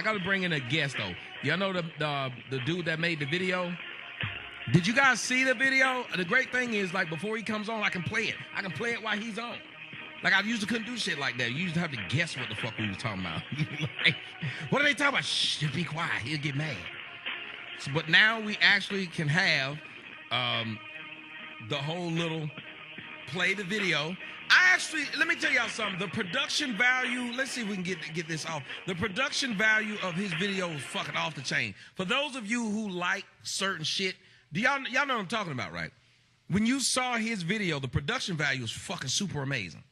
I got to bring in a guest, though. Y'all know the dude that made the video? Did you guys see the video? The great thing is, like, before he comes on, I can play it. I can play it while he's on. Like, I usually couldn't do shit like that. You used to have to guess what the fuck we was talking about. Like, what are they talking about? Shh, just be quiet. He'll get mad. So, but now we actually can have the whole little play the video. Let me tell y'all something. The production value, let's see if we can get this off. The production value of his video was fucking off the chain. For those of you who like certain shit, y'all know what I'm talking about, right? When you saw his video, the production value was fucking super amazing.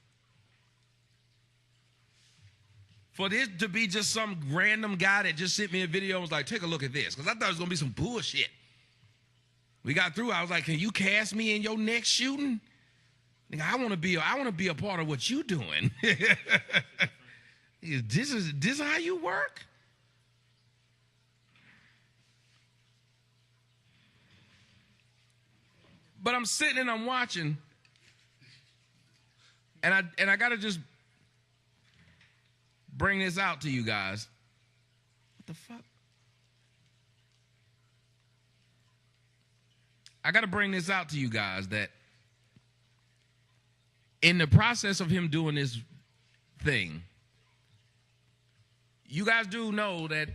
For this to be just some random guy that just sent me a video and was like, take a look at this, because I thought it was going to be some bullshit. We got through. I was like, can you cast me in your next shooting? Nigga, I want to be a part of what you doing. This is how you work? But I'm sitting and I'm watching, and I got to just bring this out to you guys. What the fuck? I got to bring this out to you guys that in the process of him doing this thing, you guys do know that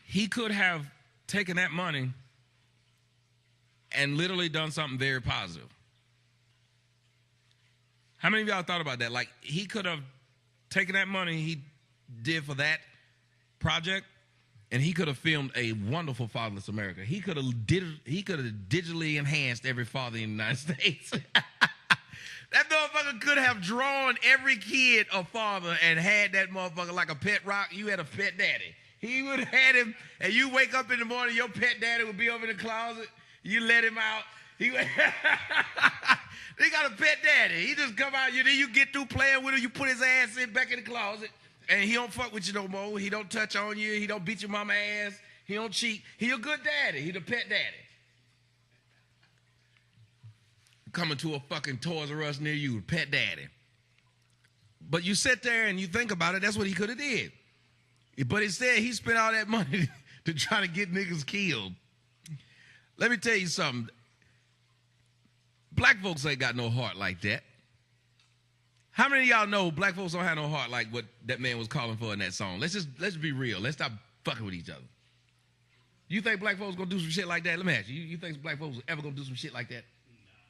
he could have taken that money and literally done something very positive. How many of y'all thought about that? Like, he could have taken that money he did for that project, and he could have filmed a wonderful Fatherless America. He could have digitally enhanced every father in the United States. That motherfucker could have drawn every kid a father and had that motherfucker like a pet rock. You had a pet daddy. He would have had him, and you wake up in the morning, your pet daddy would be over in the closet. You let him out. They got a pet daddy. He just come out, then you get through playing with him, you put his ass in back in the closet, and he don't fuck with you no more. He don't touch on you. He don't beat your mama ass. He don't cheat. He a good daddy. He the pet daddy. Coming to a fucking Toys R Us near you, pet daddy. But you sit there and you think about it, that's what he could have did. But instead, he spent all that money to try to get niggas killed. Let me tell you something. Black folks ain't got no heart like that. How many of y'all know black folks don't have no heart like what that man was calling for in that song? Let's be real. Let's stop fucking with each other. You think black folks gonna do some shit like that? Let me ask you. You think black folks ever gonna do some shit like that?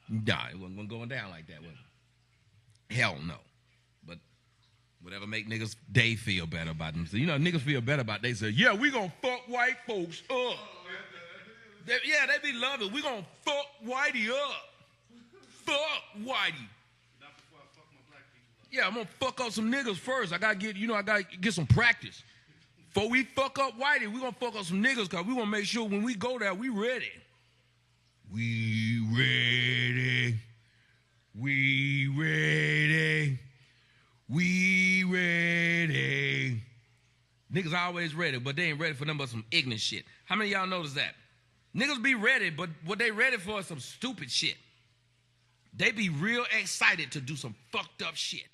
Nah, it wasn't going down like that, was it? Hell no. But whatever make niggas, they feel better about them. So, you know, niggas feel better about it. They say, yeah, we gonna fuck white folks up. They be loving. We gonna fuck Whitey up. Fuck Whitey. Not before I fuck my black people up. Yeah, I'm gonna fuck up some niggas first. I gotta get some practice. Before we fuck up Whitey, we gonna fuck up some niggas, cause we wanna make sure when we go there, we ready. We ready. We ready. We ready. Niggas always ready, but they ain't ready for nothing but some ignorant shit. How many of y'all notice that? Niggas be ready, but what they ready for is some stupid shit. They be real excited to do some fucked up shit.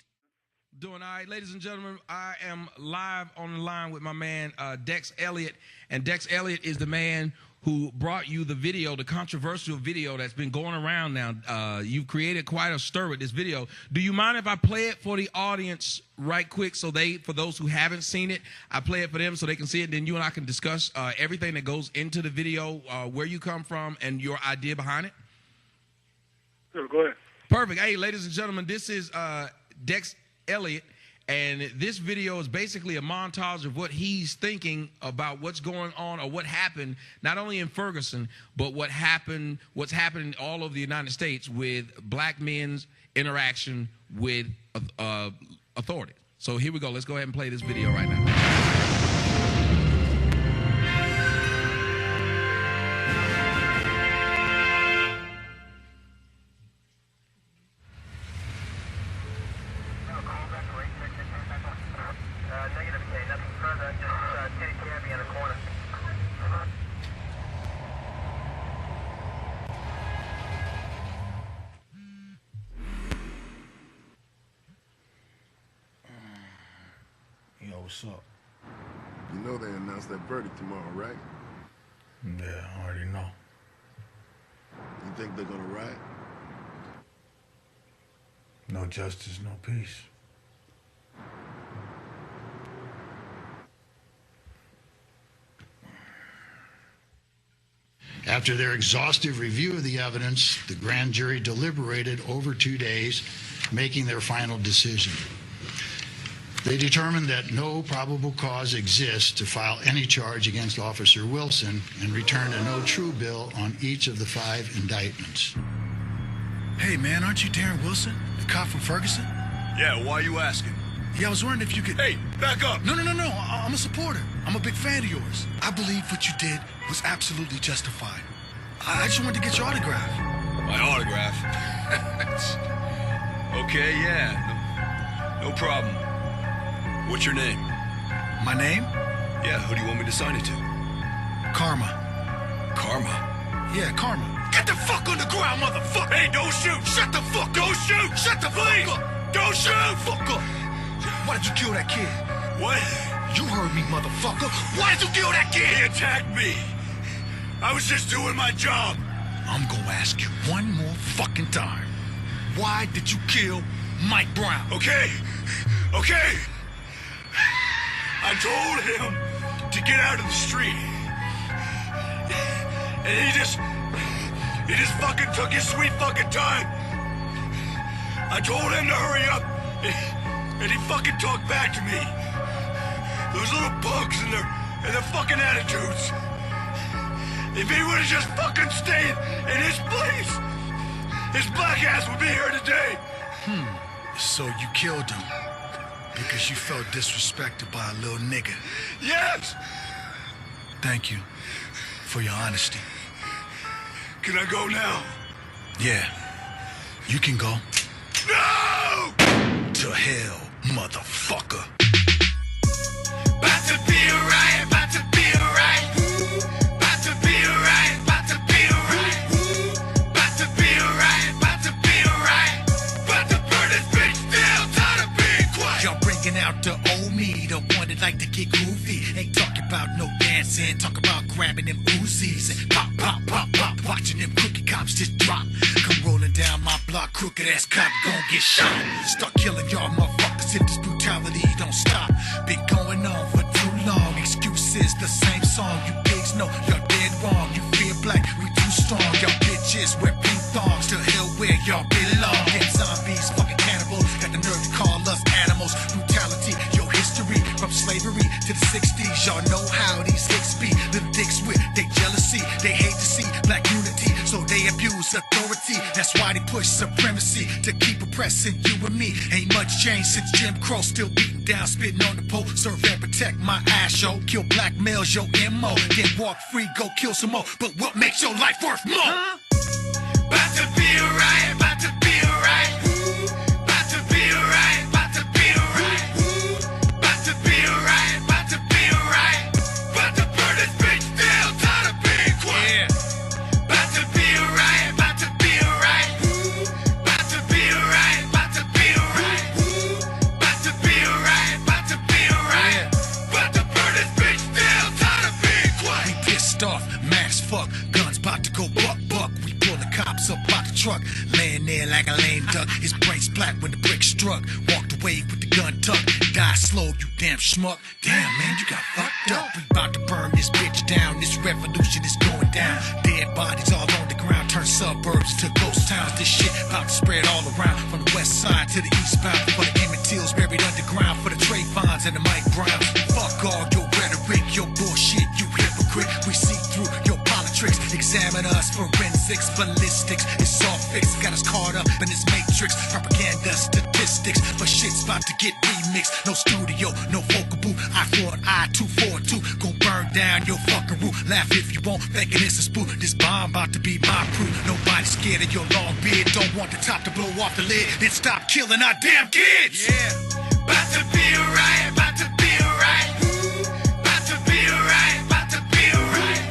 Doing all right, ladies and gentlemen, I am live on the line with my man, Dex Elliott. And Dex Elliott is the man who brought you the video, the controversial video that's been going around now. You've created quite a stir with this video. Do you mind if I play it for the audience right quick for those who haven't seen it, I play it for them so they can see it. Then you and I can discuss everything that goes into the video, where you come from, and your idea behind it? Sure, go ahead. Perfect. Hey, ladies and gentlemen, this is Dex Elliott. And this video is basically a montage of what he's thinking about what's going on or what happened, not only in Ferguson, but what's happening all over the United States with black men's interaction with authority. So here we go. Let's go ahead and play this video right now. Yo, what's up? You know they announced that verdict tomorrow, right? Yeah, I already know. You think they're gonna riot? No justice, no peace. After their exhaustive review of the evidence, the grand jury deliberated over 2 days, making their final decision. They determined that no probable cause exists to file any charge against Officer Wilson and returned a no true bill on each of the 5 indictments. Hey, man, aren't you Darren Wilson, the cop from Ferguson? Yeah, why are you asking? Yeah, I was wondering if you could... Hey, back up! No. I'm a supporter. I'm a big fan of yours. I believe what you did was absolutely justified. I just wanted to get your autograph. My autograph? Okay, yeah. No problem. What's your name? My name? Yeah, who do you want me to sign it to? Karma. Karma? Yeah, Karma. Get the fuck on the ground, motherfucker! Hey, don't shoot! Shut the fuck up! Don't shoot! Shut the Please! fuck up! Don't shoot! Fuck up! Why did you kill that kid? What? You heard me, motherfucker! Why did you kill that He kid? attacked me! I was just doing my job! I'm gonna ask you one more fucking time. Why did you kill Mike Brown? Okay? I told him to get out of the street. And he just fucking took his sweet fucking time. I told him to hurry up, and he fucking talked back to me. Those little bugs and their fucking attitudes. If he would have just fucking stayed in his place, his black ass would be here today. So you killed him because you felt disrespected by a little nigga. Yes! Thank you for your honesty. Can I go now? Yeah, you can go No! to hell, motherfucker. About to be a riot, about to be a riot. About to be a riot, about to be a riot. About to be a riot, about to be a riot. About to burn this bitch down, tired of being quiet. Y'all bringing out the old me, the one that like to get goofy. Ain't talking about no dancing, talk about grabbing them Uzis and pop, pop, pop, pop. Watching them cookie cops just drop. Come rolling down my block, crooked ass cop gon' get shot. Start killing y'all motherfuckers if this brutality don't stop. Been going on for too long. Excuses, the same song. You pigs know y'all dead wrong. You fear black, we too strong. Y'all bitches wear pink thongs. To hell where y'all belong. Get zombies, fucking cannibals. Got the nerve to call us animals. Brutality, your history from slavery to the 60s. Y'all know how these hicks be. Little dicks with they jealousy. They hate to see black unity, so they abuse authority. That's why they push supremacy to keep oppressing you and me. Ain't much change since Jim Crow. Still beating down, spitting on the pole. Serve and protect my ass, yo. Kill black males, yo, MO. Then walk free, go kill some more. But what makes your life worth more? About to be a riot, about to be a riot. About to be a riot, about to be a riot. About to be a riot, about to be a riot. About to burn this bitch down, tired of being quiet. About to be a riot, about to be a riot. About to be a riot, about to be a riot. About to be a riot, about to be a riot. About to burn this bitch down, tired of being quiet. We pissed off, max fuck, guns about to go buck buck. We pull the cops up out the truck, laying there like a lame duck. His brain splat when the brick struck. Walked away with the gun tucked. Die slow, you damn schmuck. Damn man, you got fucked up. We about to burn this bitch down. This revolution is going down. Dead bodies all on the ground. Turn suburbs to ghost towns. This shit about to spread all around. From the west side to the eastbound. For the Emmett Tills buried underground. For the Trayvons and the Mike Browns. Fuck all your rhetoric, your bullshit, you hypocrite. We see through your politics. Examine us, forensics, ballistics. It's all fixed, got us caught up in this matrix. Propaganda, statistics, but shit's about to get remixed. No studio, no focal booth. I for an eye, 242. Gon' burn down your fucking roof. Laugh if you want, thinking it's a spoof. This bomb about to be my proof. Nobody scared of your long beard. Don't want the top to blow off the lid. Then stop killing our damn kids. Yeah. About to be a riot, about to be a riot. About to be a riot, about to be a riot.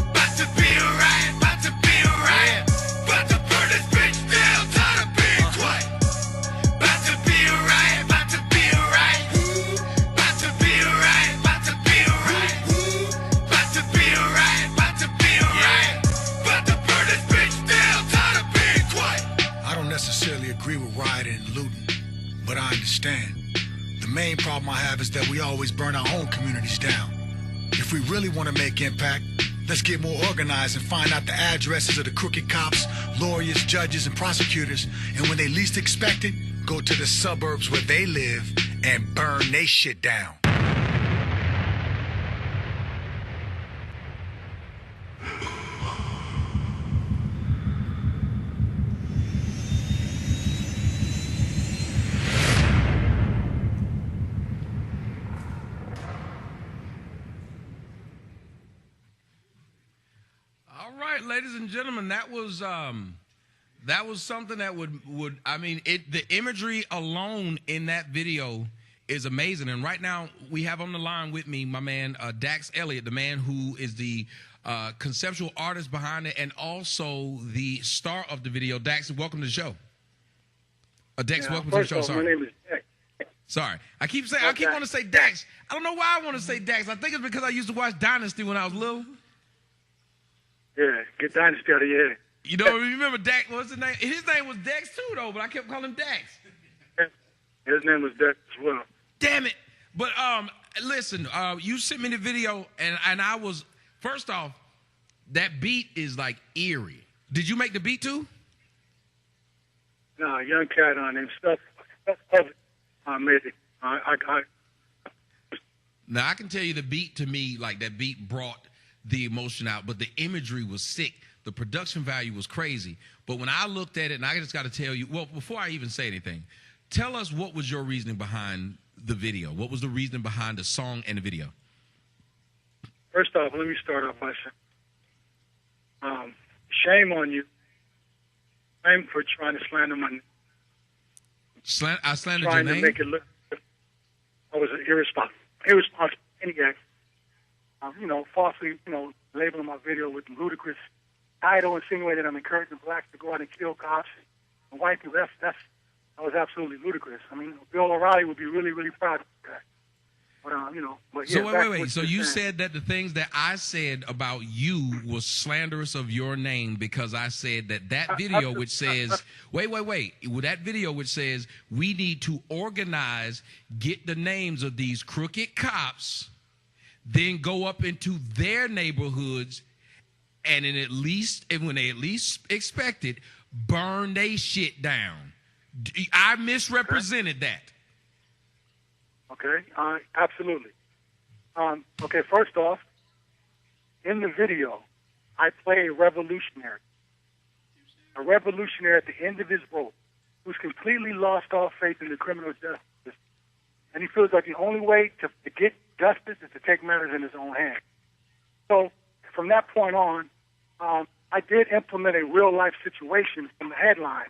About to be a riot, about to be a riot. About to burn this bitch down, tired of being quiet. About to be a riot, about to be a riot. About to be a riot, about to be a but I understand. The main problem I have is that we always burn our own communities down. If we really want to make impact, let's get more organized and find out the addresses of the crooked cops, lawyers, judges, and prosecutors, and when they least expect it, go to the suburbs where they live and burn they shit down. All right, ladies and gentlemen, that was something that would I mean, the imagery alone in that video is amazing. And right now we have on the line with me my man Dex Elliott, the man who is the conceptual artist behind it and also the star of the video. Dex, welcome to the show. Dex, welcome to the show. Sorry. My name is Dex. Sorry. I keep wanting to say Dex. I don't know why I want to say Dex. I think it's because I used to watch Dynasty when I was little. Yeah, get Dynasty out of here. You know, remember Dex? What's his name? His name was Dex too, though, but I kept calling him Dex. His name was Dex as well. Damn it! But listen, you sent me the video, and I was first off, that beat is like eerie. Did you make the beat too? No, young cat on him. Stuff I made it. Now I can tell you the beat to me, like that beat brought the emotion out, but the imagery was sick. The production value was crazy. But when I looked at it, and I just got to tell you, well, before I even say anything, tell us what was your reasoning behind the video? What was the reasoning behind the song and the video? First off, let me start off by saying, shame on you. Shame for trying to slander my name. I slandered your trying name? to make it look. I was an irresponsible maniac. Falsely, labeling my video with ludicrous title, insinuating I'm encouraging blacks to go out and kill cops and white people. That was absolutely ludicrous. I mean, Bill O'Reilly would be really, really proud of that. But So wait. So you said that the things that I said about you was slanderous of your name because I said that video which says, wait. With that video which says we need to organize, get the names of these crooked cops, then go up into their neighborhoods and when they at least expect it, burn they shit down. I misrepresented that. Okay, absolutely. Okay, first off, in the video, I play a revolutionary at the end of his rope, who's completely lost all faith in the criminal justice system. And he feels like the only way to get justice is to take matters in his own hands. So from that point on, I did implement a real-life situation from the headline.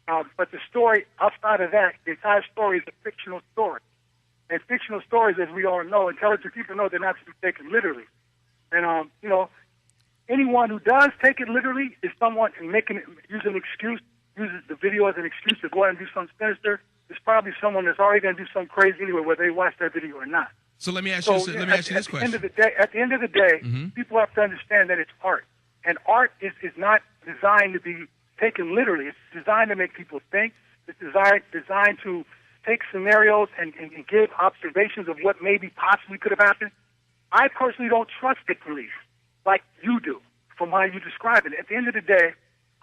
But the story, outside of that, the entire story is a fictional story. And fictional stories, as we all know, intelligent people know they're not to be taken literally. And, anyone who does take it literally is someone uses the video as an excuse to go out and do something sinister. It's probably someone that's already going to do something crazy anyway, whether they watch that video or not. So let me ask you this question. At the end of the day, people have to understand that it's art. And art is not designed to be taken literally. It's designed to make people think. It's designed to take scenarios and give observations of what maybe possibly could have happened. I personally don't trust the police like you do, from how you describe it. At the end of the day,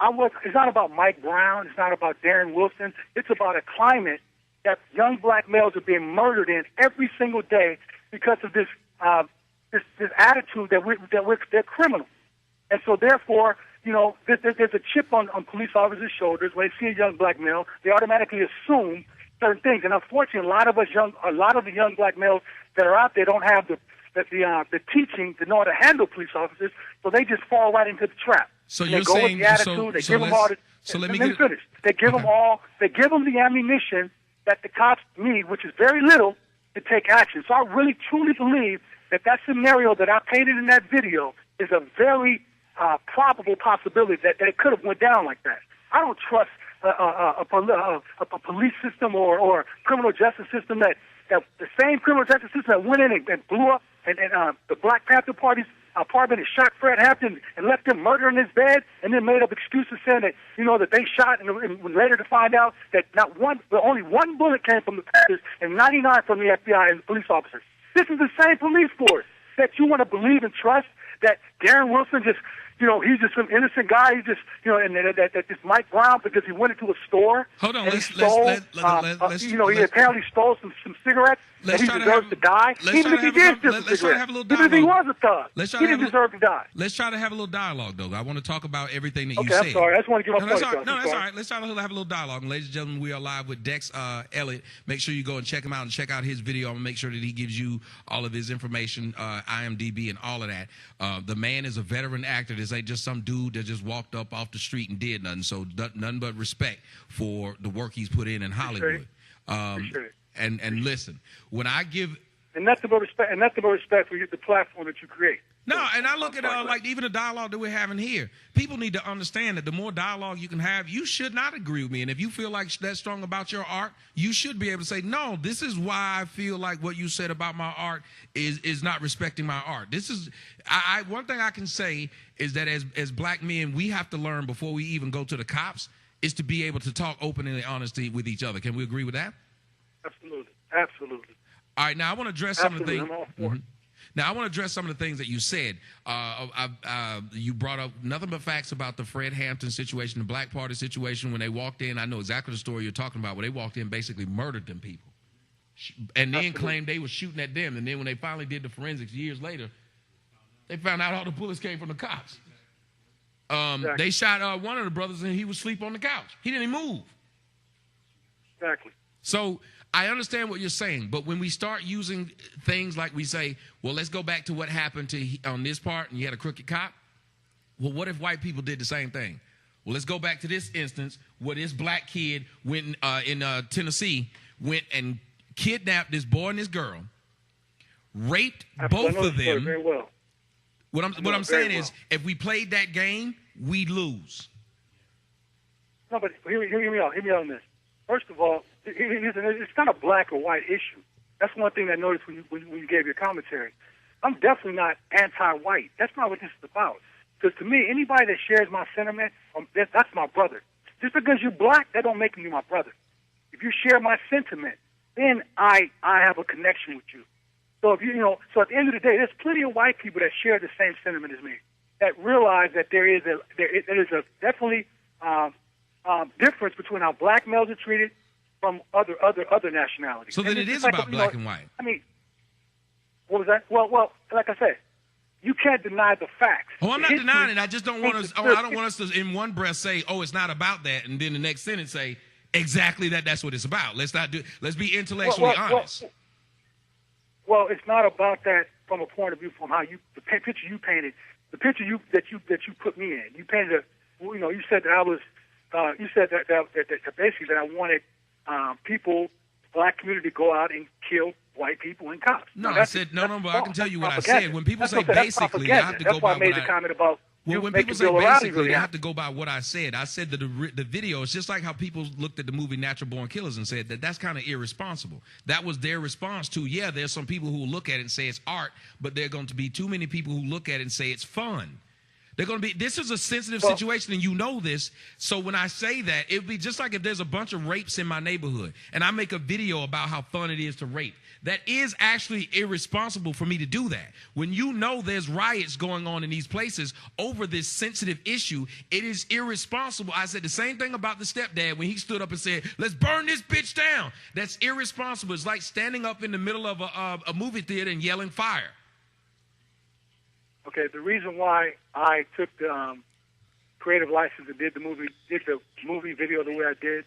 it's not about Mike Brown. It's not about Darren Wilson. It's about a climate that young black males are being murdered in every single day because of this attitude that they're criminals. And so therefore, there's a chip on police officers' shoulders. When they see a young black male, they automatically assume certain things. And unfortunately, a lot of the young black males that are out there don't have the teaching to know how to handle police officers, so they just fall right into the trap. So and you're they go saying with the attitude. They give them all. Let me finish. They give them all. They give them the ammunition that the cops need, which is very little, to take action. So I really truly believe that scenario that I painted in that video is a very probable possibility that it could have went down like that. I don't trust a police system or criminal justice system that the same criminal justice system that went in and blew up and the Black Panther Party's apartment and shot Fred Hampton and left him murder in his bed, and then made up excuses saying that that they shot, and later to find out that only one bullet came from the Panthers and 99 from the FBI and the police officers. This is the same police force that you want to believe and trust that Darren Wilson just. He's just some innocent guy. He's just, and that this Mike Brown, because he went into a store. Hold on, let's he apparently stole some cigarettes. And he deserves to die. Even if he did steal some cigarettes. Even if he was a thug, he didn't deserve to die. Let's try to have a little dialogue, though. I want to talk about everything that you said. said. Okay, I'm sorry. I just want to give my point across. No, that's all right. Let's try to have a little dialogue. And ladies and gentlemen, we are live with Dex Elliott. Make sure you go and check him out and check out his video. I'm going to make sure that he gives you all of his information, IMDb and all of that. The man is a veteran actor. This ain't just some dude that just walked up off the street and did nothing. So nothing but respect for the work he's put in Hollywood. And listen, when I give... And nothing but respect for the platform that you create. No, and I look at like even the dialogue that we're having here. People need to understand that the more dialogue you can have, you should not agree with me. And if you feel like that's strong about your art, you should be able to say, no, this is why I feel like what you said about my art is not respecting my art. This is one thing I can say is that as black men, we have to learn before we even go to the cops is to be able to talk openly and honestly with each other. Can we agree with that? Absolutely. All right, now I want to address some of the things. Now I want to address some of the things that you said. You brought up nothing but facts about the Fred Hampton situation, the Black Party situation. When they walked in, I know exactly the story you're talking about. Where they walked in, basically murdered them people, and then claimed they were shooting at them. And then when they finally did the forensics years later, they found out all the bullets came from the cops. They shot one of the brothers, and he was asleep on the couch. He didn't even move. Exactly. So I understand what you're saying, but when we start using things like we say, well, let's go back to what happened on this part, and you had a crooked cop. Well, what if white people did the same thing? Well, let's go back to this instance where this black kid went in Tennessee, went and kidnapped this boy and this girl, raped both of them. Very well. What I'm saying is, if we played that game, we'd lose. No, but hear me out. Hear me out on this. First of all, it's not a black or white issue. That's one thing I noticed when you gave your commentary. I'm definitely not anti-white. That's not what this is about. Because to me, anybody that shares my sentiment, that's my brother. Just because you're black, that don't make you my brother. If you share my sentiment, then I have a connection with you. So so at the end of the day, there's plenty of white people that share the same sentiment as me, that realize that there is a definitely difference between how black males are treated from other nationalities. So then it is about black and white. I mean, what was that? Well, like I said, you can't deny the facts. Oh, I'm not denying it. I just don't want us. I don't want us to, in one breath, say, "Oh, it's not about that," and then the next sentence say, "Exactly that. That's what it's about." Let's not do. Let's be intellectually honest. Well, it's not about that from a point of view from how the picture you painted, the picture that you put me in. You painted you said that I was. You said that basically that I wanted people, black community, to go out and kill white people and cops. No, I said no. But I can tell you what I said. When people say basically, they have to go by what I made the comment about. Well, when people say basically, they have to go by what I said. I said that the video is just like how people looked at the movie Natural Born Killers and said that that's kind of irresponsible. That was their response to, yeah, there's some people who will look at it and say it's art, but there are going to be too many people who look at it and say it's fun. They're going to be, this is a sensitive situation, and you know this. So when I say that, it would be just like if there's a bunch of rapes in my neighborhood, and I make a video about how fun it is to rape. That is actually irresponsible for me to do that. When you know there's riots going on in these places over this sensitive issue, it is irresponsible. I said the same thing about the stepdad when he stood up and said, let's burn this bitch down. That's irresponsible. It's like standing up in the middle of a movie theater and yelling fire. Okay, the reason why I took the creative license and did the movie video the way I did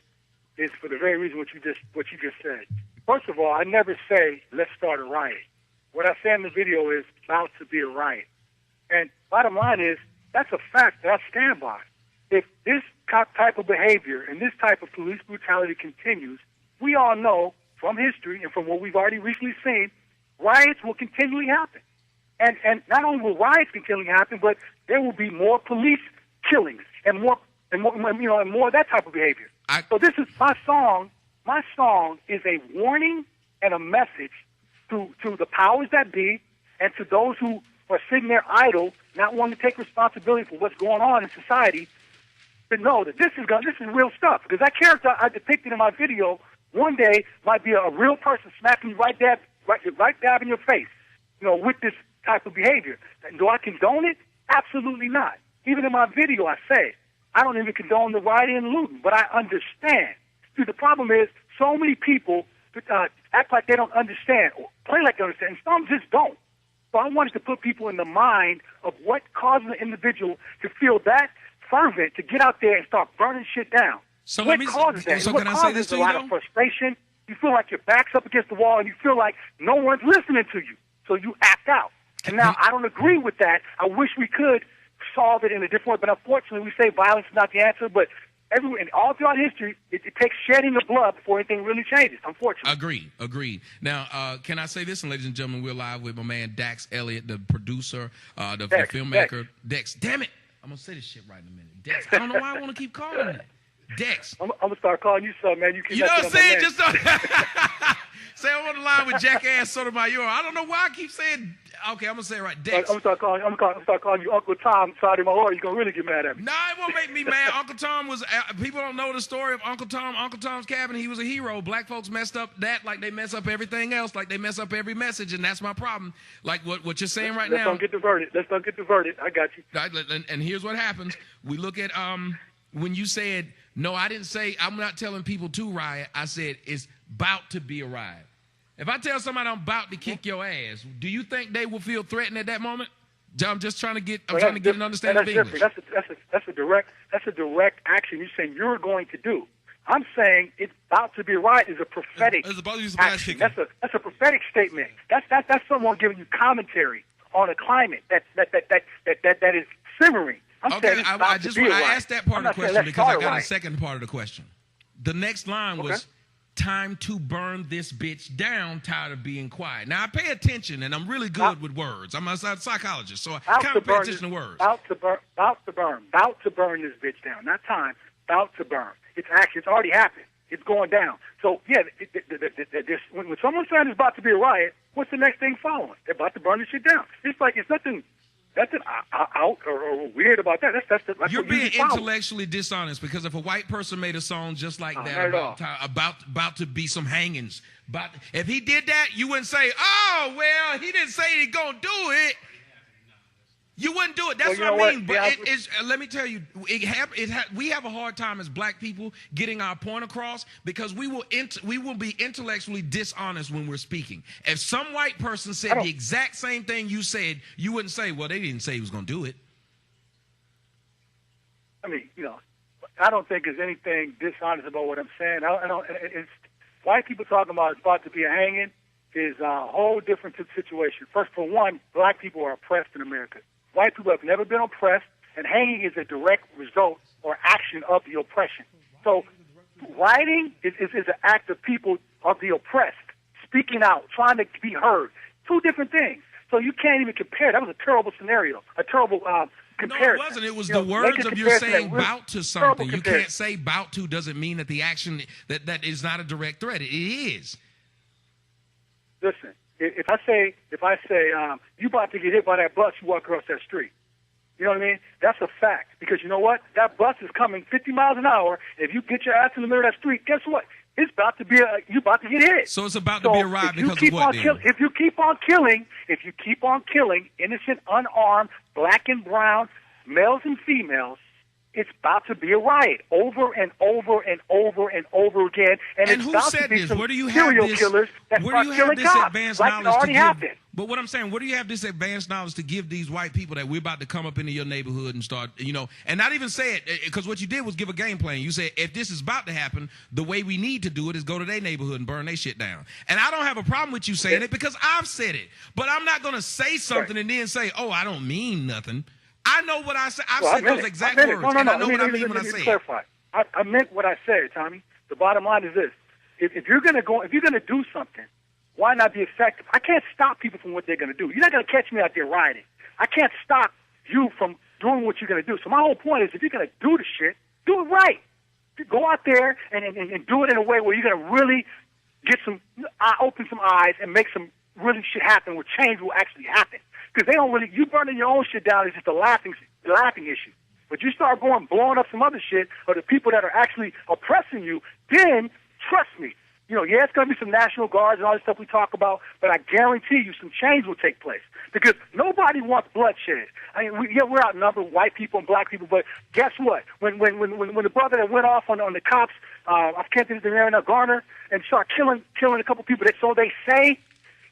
is for the very reason what you just said. First of all, I never say let's start a riot. What I say in the video is about to be a riot. And bottom line is that's a fact that I stand by. If this type of behavior and this type of police brutality continues, we all know from history and from what we've already recently seen, riots will continually happen. And not only will riots continually happen, but there will be more police killings and more of that type of behavior. So this is my song. My song is a warning and a message to the powers that be and to those who or sitting there idle, not wanting to take responsibility for what's going on in society, to know that this is real stuff. Because that character I depicted in my video one day might be a real person smacking you right dab in your face, with this type of behavior. Do I condone it? Absolutely not. Even in my video, I say I don't even condone the rioting and looting, but I understand. See, the problem is so many people act like they don't understand or play like they understand, and some just don't. So I wanted to put people in the mind of what causes an individual to feel that fervent to get out there and start burning shit down. So what causes that? So what can I say causes this to a you, lot though? of frustration. You feel like your back's up against the wall, and you feel like no one's listening to you, so you act out. And now I don't agree with that. I wish we could solve it in a different way, but unfortunately, we say violence is not the answer. But all throughout history, it takes shedding of blood before anything really changes, unfortunately. Agreed. Now, can I say this, and ladies and gentlemen, we're live with my man Dex Elliott, the producer, the filmmaker. Dex. Damn it. I'm going to say this shit right in a minute. Dex. I don't know why I want to keep calling it. Dex. I'm going to start calling you something, man. You know what I'm saying? Just say I'm on the line with jackass Sotomayor. I don't know why I keep saying. Okay, I'm gonna say it right. Dex. I'm gonna start calling you Uncle Tom. Sorry, my lord. You're gonna really get mad at me. No, it won't make me mad. Uncle Tom was. People don't know the story of Uncle Tom. Uncle Tom's Cabin. He was a hero. Black folks messed up that like they mess up everything else. Like they mess up every message, and that's my problem. Like what you're saying right now. Let's don't get the verdict. I got you. And here's what happens. We look at when you said no. I didn't say I'm not telling people to riot. I said it's about to be a riot. If I tell somebody I'm about to kick your ass, do you think they will feel threatened at that moment? I'm just trying to get an understanding of English. That's a direct action you're saying you're going to do. I'm saying it's about to be a riot is a prophetic action. That's a prophetic statement. That's someone giving you commentary on a climate that is simmering. Okay, I asked that part of the question because I got a second part of the question. The next line was, time to burn this bitch down, tired of being quiet. Now, I pay attention, and I'm really good with words. I'm a psychologist, so I kind of pay attention to words. About to burn this bitch down. Not time, about to burn. It's actually, it's already happened. It's going down. So, yeah, when someone's saying it's about to be a riot, what's the next thing following? They're about to burn this shit down. It's like it's nothing out or weird about that. That's You're being intellectually dishonest because if a white person made a song just like that about to be some hangings, if he did that, you wouldn't say, "Oh, well, he didn't say he's gonna do it." You wouldn't do it. That's what I mean. But let me tell you, we have a hard time as black people getting our point across because we will be intellectually dishonest when we're speaking. If some white person said the exact same thing you said, you wouldn't say, well, they didn't say he was going to do it. I mean, I don't think there's anything dishonest about what I'm saying. It's white people talking about it's about to be a hanging is a whole different situation. First, for one, black people are oppressed in America. White people have never been oppressed, and hanging is a direct result or action of the oppression. So rioting is an act of people of the oppressed, speaking out, trying to be heard. Two different things. So you can't even compare. That was a terrible scenario, a terrible comparison. No, it wasn't. It was the words of you saying bout to something. You can't say bout to doesn't mean that the action, that is not a direct threat. It is. Listen. If I say you about to get hit by that bus, you walk across that street. You know what I mean? That's a fact because you know what? That bus is coming 50 miles an hour. If you get your ass in the middle of that street, guess what? It's about to be you about to get hit. So it's about to be a riot because of what? If you keep on killing innocent, unarmed, black and brown males and females, it's about to be a riot over and over and over and over again. And it's who about said to be this? some Where do you have serial this? killers that Where do you have this cops, advanced like knowledge to give? Happened. But what I'm saying, where do you have this advanced knowledge to give these white people that we're about to come up into your neighborhood and start, and not even say it, because what you did was give a game plan. You said, if this is about to happen, the way we need to do it is go to their neighborhood and burn their shit down. And I don't have a problem with you saying it because I've said it. But I'm not going to say something and then say, oh, I don't mean nothing. I know what I said. I've said those exact words, and I know what I mean when I say it. I meant what I said, Tommy. The bottom line is this: if you're gonna do something, why not be effective? I can't stop people from what they're gonna do. You're not gonna catch me out there rioting. I can't stop you from doing what you're gonna do. So my whole point is, if you're gonna do the shit, do it right. Go out there and do it in a way where you're gonna really get open some eyes and make some really shit happen where change will actually happen. Because they don't really, you burning your own shit down is just a laughing issue. But you start blowing up some other shit, or the people that are actually oppressing you, then, trust me, yeah, it's going to be some National Guards and all this stuff we talk about, but I guarantee you some change will take place. Because nobody wants bloodshed. I mean, we're outnumbered, white people and black people, but guess what? When the brother that went off on the cops, I can't think of his name now, Garner, and started killing a couple people, so they say,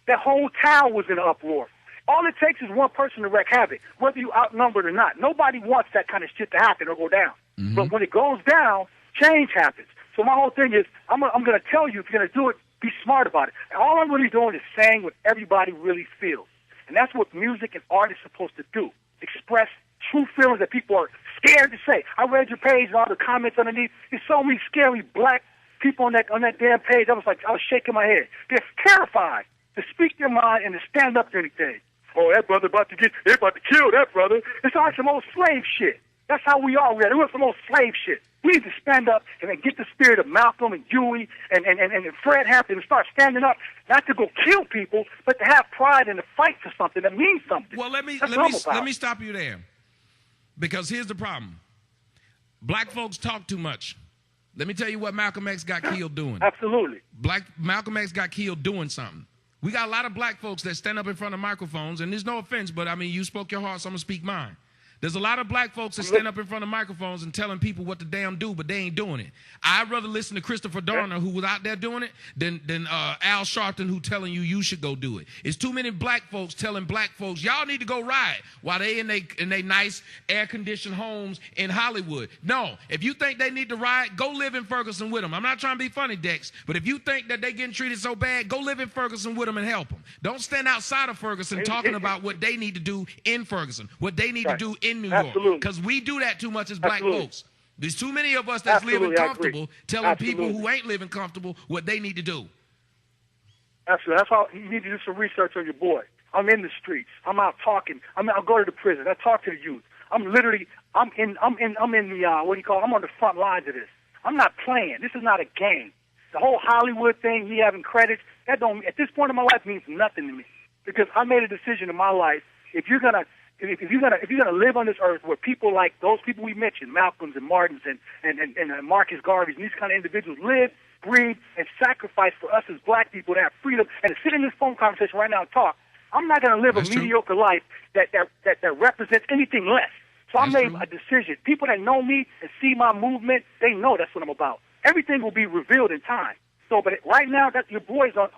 the whole town was in an uproar. All it takes is one person to wreak havoc, whether you outnumbered or not. Nobody wants that kind of shit to happen or go down. Mm-hmm. But when it goes down, change happens. So my whole thing is, I'm going to tell you, if you're going to do it, be smart about it. And all I'm really doing is saying what everybody really feels. And that's what music and art is supposed to do. Express true feelings that people are scared to say. I read your page and all the comments underneath. There's so many scary black people on that damn page. I was shaking my head. They're terrified to speak their mind and to stand up to anything. Oh, that brother they're about to kill that brother. It's like some old slave shit. That's how we are. We're some old slave shit. We need to stand up and then get the spirit of Malcolm and Dewey and Fred Hampton and start standing up, not to go kill people, but to have pride and to fight for something that means something. Well, let me stop you there, because here's the problem. Black folks talk too much. Let me tell you what Malcolm X got killed doing. Absolutely. Malcolm X got killed doing something. We got a lot of black folks that stand up in front of microphones, and there's no offense, but I mean, you spoke your heart, so I'm going to speak mine. There's a lot of black folks that stand up in front of microphones and telling people what to damn do, but they ain't doing it. I'd rather listen to Christopher Dorner, who was out there doing it, than Al Sharpton, who telling you should go do it. It's too many black folks telling black folks, y'all need to go riot, while they in they nice air-conditioned homes in Hollywood. No, if you think they need to riot, go live in Ferguson with them. I'm not trying to be funny, Dex, but if you think that they getting treated so bad, go live in Ferguson with them and help them. Don't stand outside of Ferguson talking about what they need to do in Ferguson, what they need to do in New York, because we do that too much as black folks. There's too many of us that's living comfortable telling people who ain't living comfortable what they need to do. Absolutely. That's why you need to do some research on your boy. I'm in the streets. I'm out talking. I'll go to the prison. I talk to the youth. I'm in the I'm on the front lines of this. I'm not playing. This is not a game. The whole Hollywood thing, me having credits, at this point in my life means nothing to me, because I made a decision in my life. If you're gonna live on this earth where people like those people we mentioned, Malcolms and Martins and Marcus Garveys and these kind of individuals live, breathe, and sacrifice for us as black people to have freedom and to sit in this phone conversation right now and talk, I'm not going to live a mediocre life that represents anything less. So I made a decision. People that know me and see my movement, they know that's what I'm about. Everything will be revealed in time. So, but right now, that your boy's on.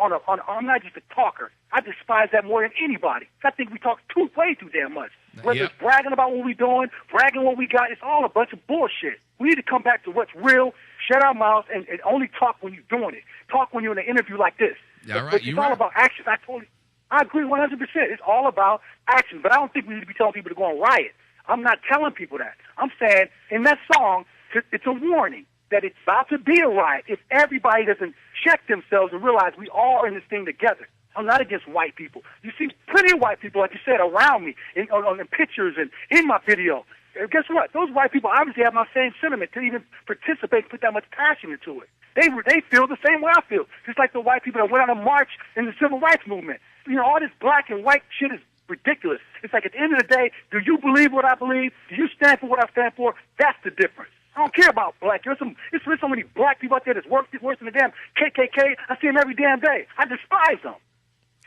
I'm not just a talker. I despise that more than anybody. I think we talk way too damn much. Whether it's bragging about what we're doing, bragging what we got, it's all a bunch of bullshit. We need to come back to what's real, shut our mouths, and only talk when you're doing it. Talk when you're in an interview like this. Yeah, right. But it's all about action. I agree 100%. It's all about action. But I don't think we need to be telling people to go on riot. I'm not telling people that. I'm saying in that song, it's a warning that it's about to be a riot if everybody doesn't check themselves and realize we all are in this thing together. I'm not against white people. You see plenty of white people, like you said, around me on the pictures and in my video. And guess what? Those white people obviously have my same sentiment to even participate, put that much passion into it. They feel the same way I feel. Just like the white people that went on a march in the civil rights movement. You know, all this black and white shit is ridiculous. It's like at the end of the day, do you believe what I believe? Do you stand for what I stand for? That's the difference. I don't care about black. There's so many black people out there that's worse than the damn KKK. I see them every damn day. I despise them.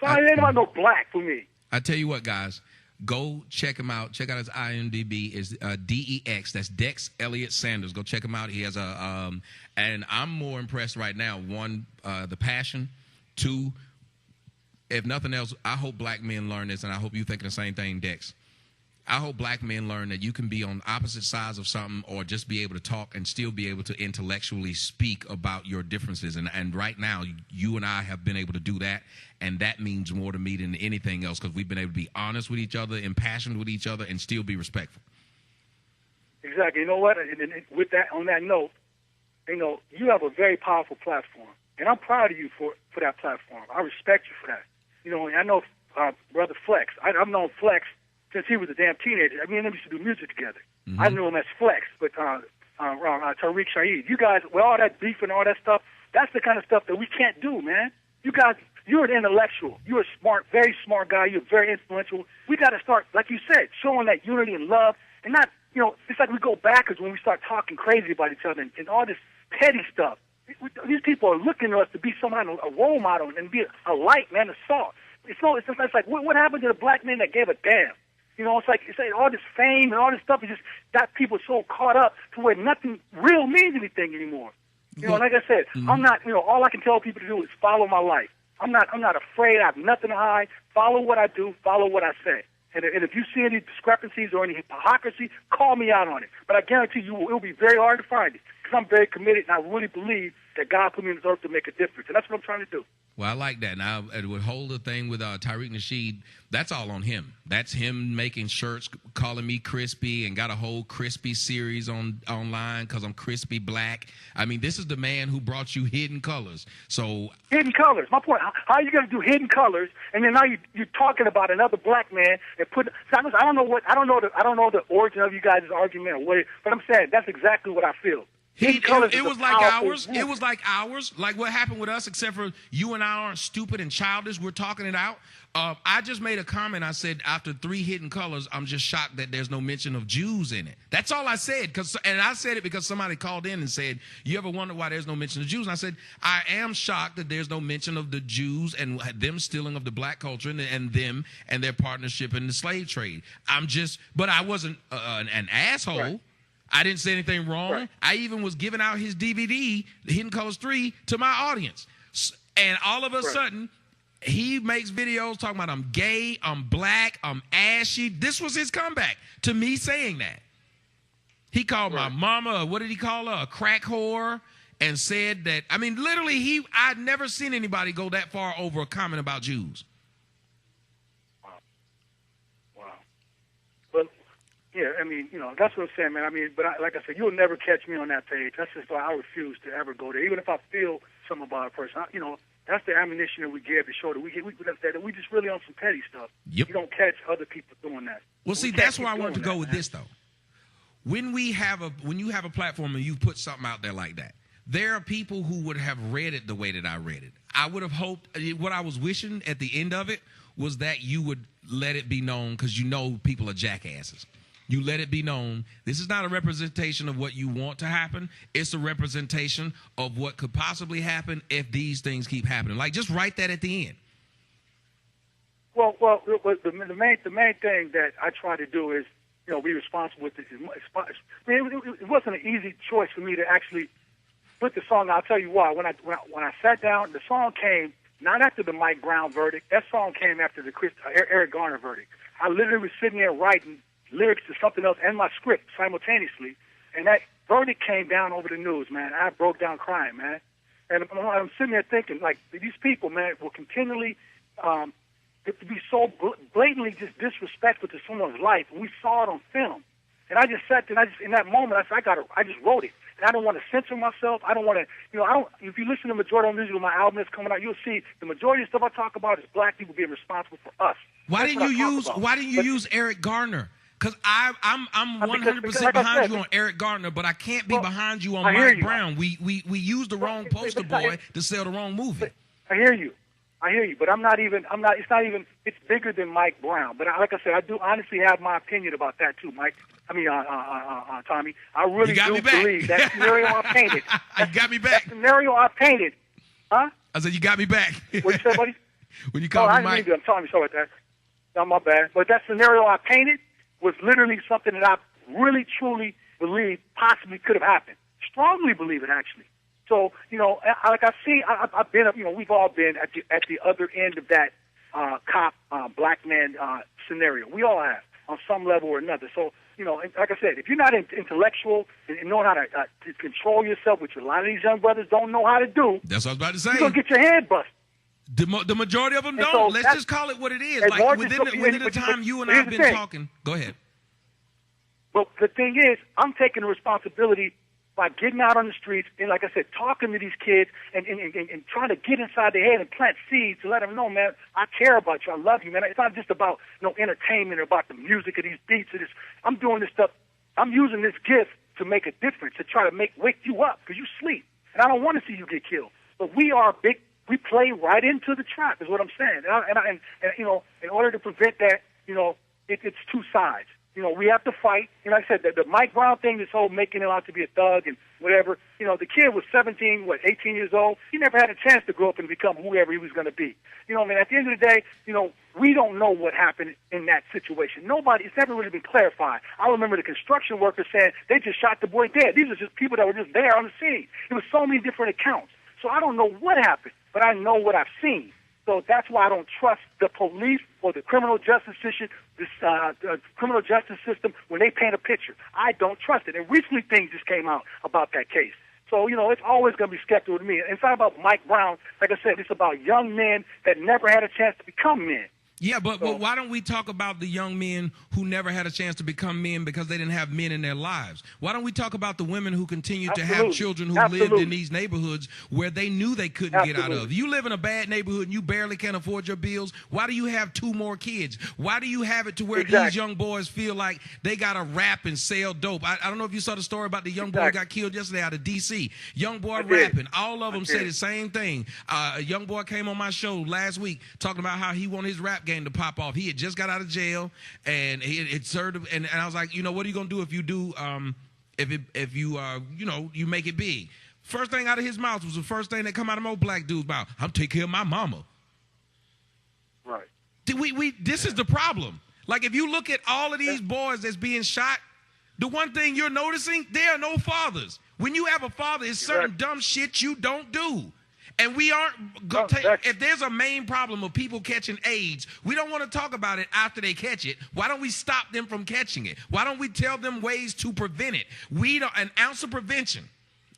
So I ain't about no black for me. I tell you what, guys. Go check him out. Check out his IMDb. Is D.E.X. That's Dex Elliott Sanders. Go check him out. He has a and I'm more impressed right now. One, the passion. Two, if nothing else, I hope black men learn this, and I hope you thinking the same thing, Dex. I hope black men learn that you can be on opposite sides of something or just be able to talk and still be able to intellectually speak about your differences. And right now, you and I have been able to do that, and that means more to me than anything else because we've been able to be honest with each other, impassioned with each other, and still be respectful. Exactly. You know what? And with that, on that note, you have a very powerful platform, and I'm proud of you for that platform. I respect you for that. I know Brother Flex. I've known Flex since he was a damn teenager. I mean, we used to do music together. Mm-hmm. I knew him as Flex, but Tariq Shaheed. You guys, with all that beef and all that stuff, that's the kind of stuff that we can't do, man. You guys you're an intellectual. You're a smart, very smart guy. You're very influential. We got to start, like you said, showing that unity and love, and not, it's like we go backwards when we start talking crazy about each other and all this petty stuff. These people are looking to us to be some kind of a role model and be a light, man, a salt. It's like what happened to the black man that gave a damn? It's like all this fame and all this stuff is just got people so caught up to where nothing real means anything anymore. Like I said, I'm not. All I can tell people to do is follow my life. I'm not afraid. I have nothing to hide. Follow what I do. Follow what I say. And if you see any discrepancies or any hypocrisy, call me out on it. But I guarantee you, it will be very hard to find it because I'm very committed and I really believe that God put me on this earth to make a difference. And that's what I'm trying to do. Well, I like that. Now, with whole the thing with Tariq Nasheed, that's all on him. That's him making shirts, calling me crispy, and got a whole crispy series online because I'm crispy black. I mean, this is the man who brought you Hidden Colors. So Hidden Colors. My point. How are you going to do Hidden Colors, and then now you're talking about another black man and put? I don't know the origin of you guys' argument or what, but I'm saying that's exactly what I feel. It was like ours. It was like ours. Like what happened with us, except for you and I aren't stupid and childish. We're talking it out. I just made a comment. I said, after 3 Hidden Colors, I'm just shocked that there's no mention of Jews in it. That's all I said. And I said it because somebody called in and said, you ever wonder why there's no mention of Jews? And I said, I am shocked that there's no mention of the Jews and them stealing of the black culture and them and their partnership in the slave trade. But I wasn't an asshole. Right. I didn't say anything wrong. Right. I even was giving out his DVD, The Hidden Colors 3, to my audience. And all of a sudden, he makes videos talking about I'm gay, I'm black, I'm ashy. This was his comeback to me saying that. He called my mama, what did he call her, a crack whore, and said that, I mean, literally, I'd never seen anybody go that far over a comment about Jews. Yeah, I mean, that's what I'm saying, man. I mean, but like I said, you'll never catch me on that page. That's just why I refuse to ever go there. Even if I feel something about a person, that's the ammunition that we give to show that we just really on some petty stuff. Yep. You don't catch other people doing that. Well, see, that's where I wanted to go with this, though. When you have a platform and you put something out there like that, there are people who would have read it the way that I read it. I would have hoped, what I was wishing at the end of it was that you would let it be known, because people are jackasses. You let it be known, this is not a representation of what you want to happen. It's a representation of what could possibly happen if these things keep happening. Like, just write that at the end. Well, the main thing that I try to do is, be responsible with this. It wasn't an easy choice for me to actually put the song. I'll tell you why. When I sat down, the song came not after the Mike Brown verdict. That song came after the Eric Garner verdict. I literally was sitting there writing lyrics to something else and my script simultaneously, and that verdict came down over the news, man. I broke down crying, man. And I'm sitting there thinking, like, these people, man, will continually to be so blatantly just disrespectful to someone's life, and we saw it on film. And I just sat there, and in that moment, I just wrote it. And I don't want to censor myself. I don't want to, if you listen to the majority of the music of my album that's coming out, you'll see the majority of the stuff I talk about is black people being responsible for us. Why didn't you use Eric Garner? Because I'm 100% behind you on Eric Gardner, but I can't be behind you on Mike Brown. We used the wrong poster boy to sell the wrong movie. I hear you, but it's bigger than Mike Brown. But like I said, I do honestly have my opinion about that too, Mike. Tommy. I really do believe that scenario I painted. You got me back. That scenario I painted, huh? I said, you got me back. What you said, buddy? When you called me Mike. I'm sorry about that. No, my bad. But that scenario I painted was literally something that I really, truly believe possibly could have happened. Strongly believe it, actually. So, I've been, we've all been at the other end of that cop, black man scenario. We all have, on some level or another. So, like I said, if you're not intellectual and know how to control yourself, which a lot of these young brothers don't know how to do, that's what I was about to say. You're going to get your head busted. The majority of them don't. So let's just call it what it is. Like within the time you and I have been talking. Go ahead. Well, the thing is, I'm taking the responsibility by getting out on the streets and, like I said, talking to these kids and trying to get inside their head and plant seeds to let them know, man, I care about you. I love you, man. It's not just about entertainment or about the music of these beats or this. I'm doing this stuff. I'm using this gift to make a difference, to try to wake you up because you sleep. And I don't want to see you get killed. But we are big we play right into the trap, is what I'm saying. And you know, in order to prevent that, you know, it's two sides. You know, we have to fight. You know, like I said, the Mike Brown thing, this whole making him out to be a thug and whatever. You know, the kid was 18 years old. He never had a chance to grow up and become whoever he was going to be. You know, I mean, at the end of the day, you know, we don't know what happened in that situation. It's never really been clarified. I remember the construction workers saying they just shot the boy dead. These are just people that were just there on the scene. It was so many different accounts. So I don't know what happened, but I know what I've seen. So that's why I don't trust the police or the criminal justice system, when they paint a picture. I don't trust it. And recently things just came out about that case. So, you know, it's always going to be skeptical to me. It's not about Mike Brown. Like I said, it's about young men that never had a chance to become men. Yeah, but why don't we talk about the young men who never had a chance to become men because they didn't have men in their lives? Why don't we talk about the women who continue to have children who lived in these neighborhoods where they knew they couldn't get out of? You live in a bad neighborhood and you barely can afford your bills. Why do you have 2 more kids? Why do you have it to where these young boys feel like they got to rap and sell dope? I don't know if you saw the story about the young boy who got killed yesterday out of D.C. Young boy rapping. All of them say the same thing. A young boy came on my show last week talking about how he wanted his rap game to pop off. He had just got out of jail, and it served. And I was like, you know, what are you gonna do if you do? If you you know, you make it big. First thing out of his mouth was the first thing that come out of most black dudes' mouth. I'm taking care of my mama. Right. This is the problem. Like, if you look at all of these boys that's being shot, the one thing you're noticing, there are no fathers. When you have a father, it's certain dumb shit you don't do. And we aren't if there's a main problem of people catching AIDS, we don't want to talk about it after they catch it. Why don't we stop them from catching it? Why don't we tell them ways to prevent it? An ounce of prevention.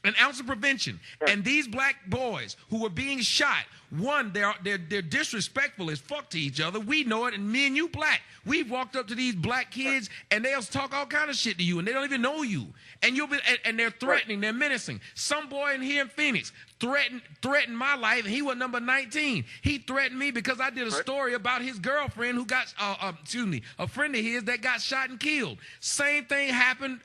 And these black boys who are being shot, one, they're disrespectful as fuck to each other. We know it, and me and you black. We've walked up to these black kids and they'll talk all kind of shit to you, and they don't even know you. And and they're threatening, they're menacing. Some boy in here in Phoenix threatened my life, and he was number 19. He threatened me because I did a story about his girlfriend who got a friend of his that got shot and killed. Same thing happened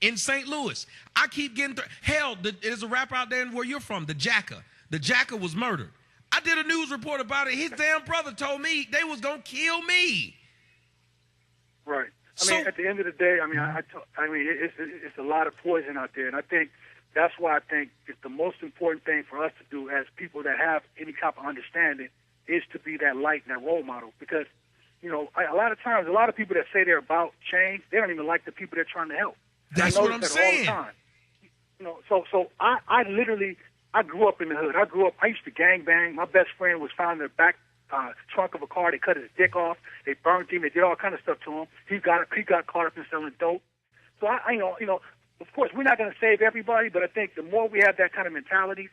in St. Louis. I keep getting hell, there's a rapper out there where you're from, the Jacker. The Jacker was murdered. I did a news report about it. His damn brother told me they was going to kill me. Right. I mean, at the end of the day, I mean, it's a lot of poison out there, and I think that's why I think it's the most important thing for us to do as people that have any type of understanding is to be that light and that role model. Because, you know, a lot of times, a lot of people that say they're about change, they don't even like the people they're trying to help. That's what I'm saying. All the time. You know, so I literally, I grew up in the hood. I used to gangbang. My best friend was found in the back trunk of a car. They cut his dick off. They burned him. They did all kind of stuff to him. He got caught up in selling dope. So I you know, of course, we're not going to save everybody, but I think the more we have that kind of mentality,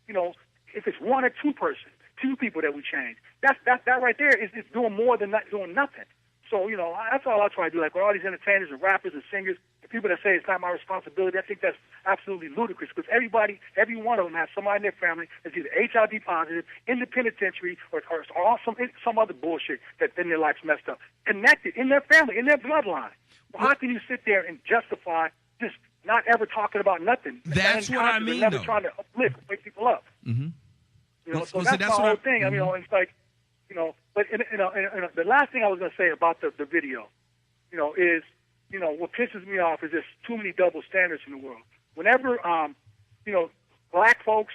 you know, if it's one or two people that we change, that right there is doing more than not doing nothing. So, you know, that's all I try to do. Like with all these entertainers and rappers and singers, the people that say it's not my responsibility, I think that's absolutely ludicrous because every one of them has somebody in their family that's either HIV positive, in the penitentiary, or some other bullshit that then their life's messed up. Connected in their family, in their bloodline. Well, how can you sit there and justify just not ever talking about nothing? That's what I mean, never though. trying to uplift, wake people up. Mm-hmm. You know, so that's the whole thing. I mean, you know, it's like, you know, but the last thing I was going to say about the video, you know, is, you know, what pisses me off is there's too many double standards in the world. Whenever, you know, black folks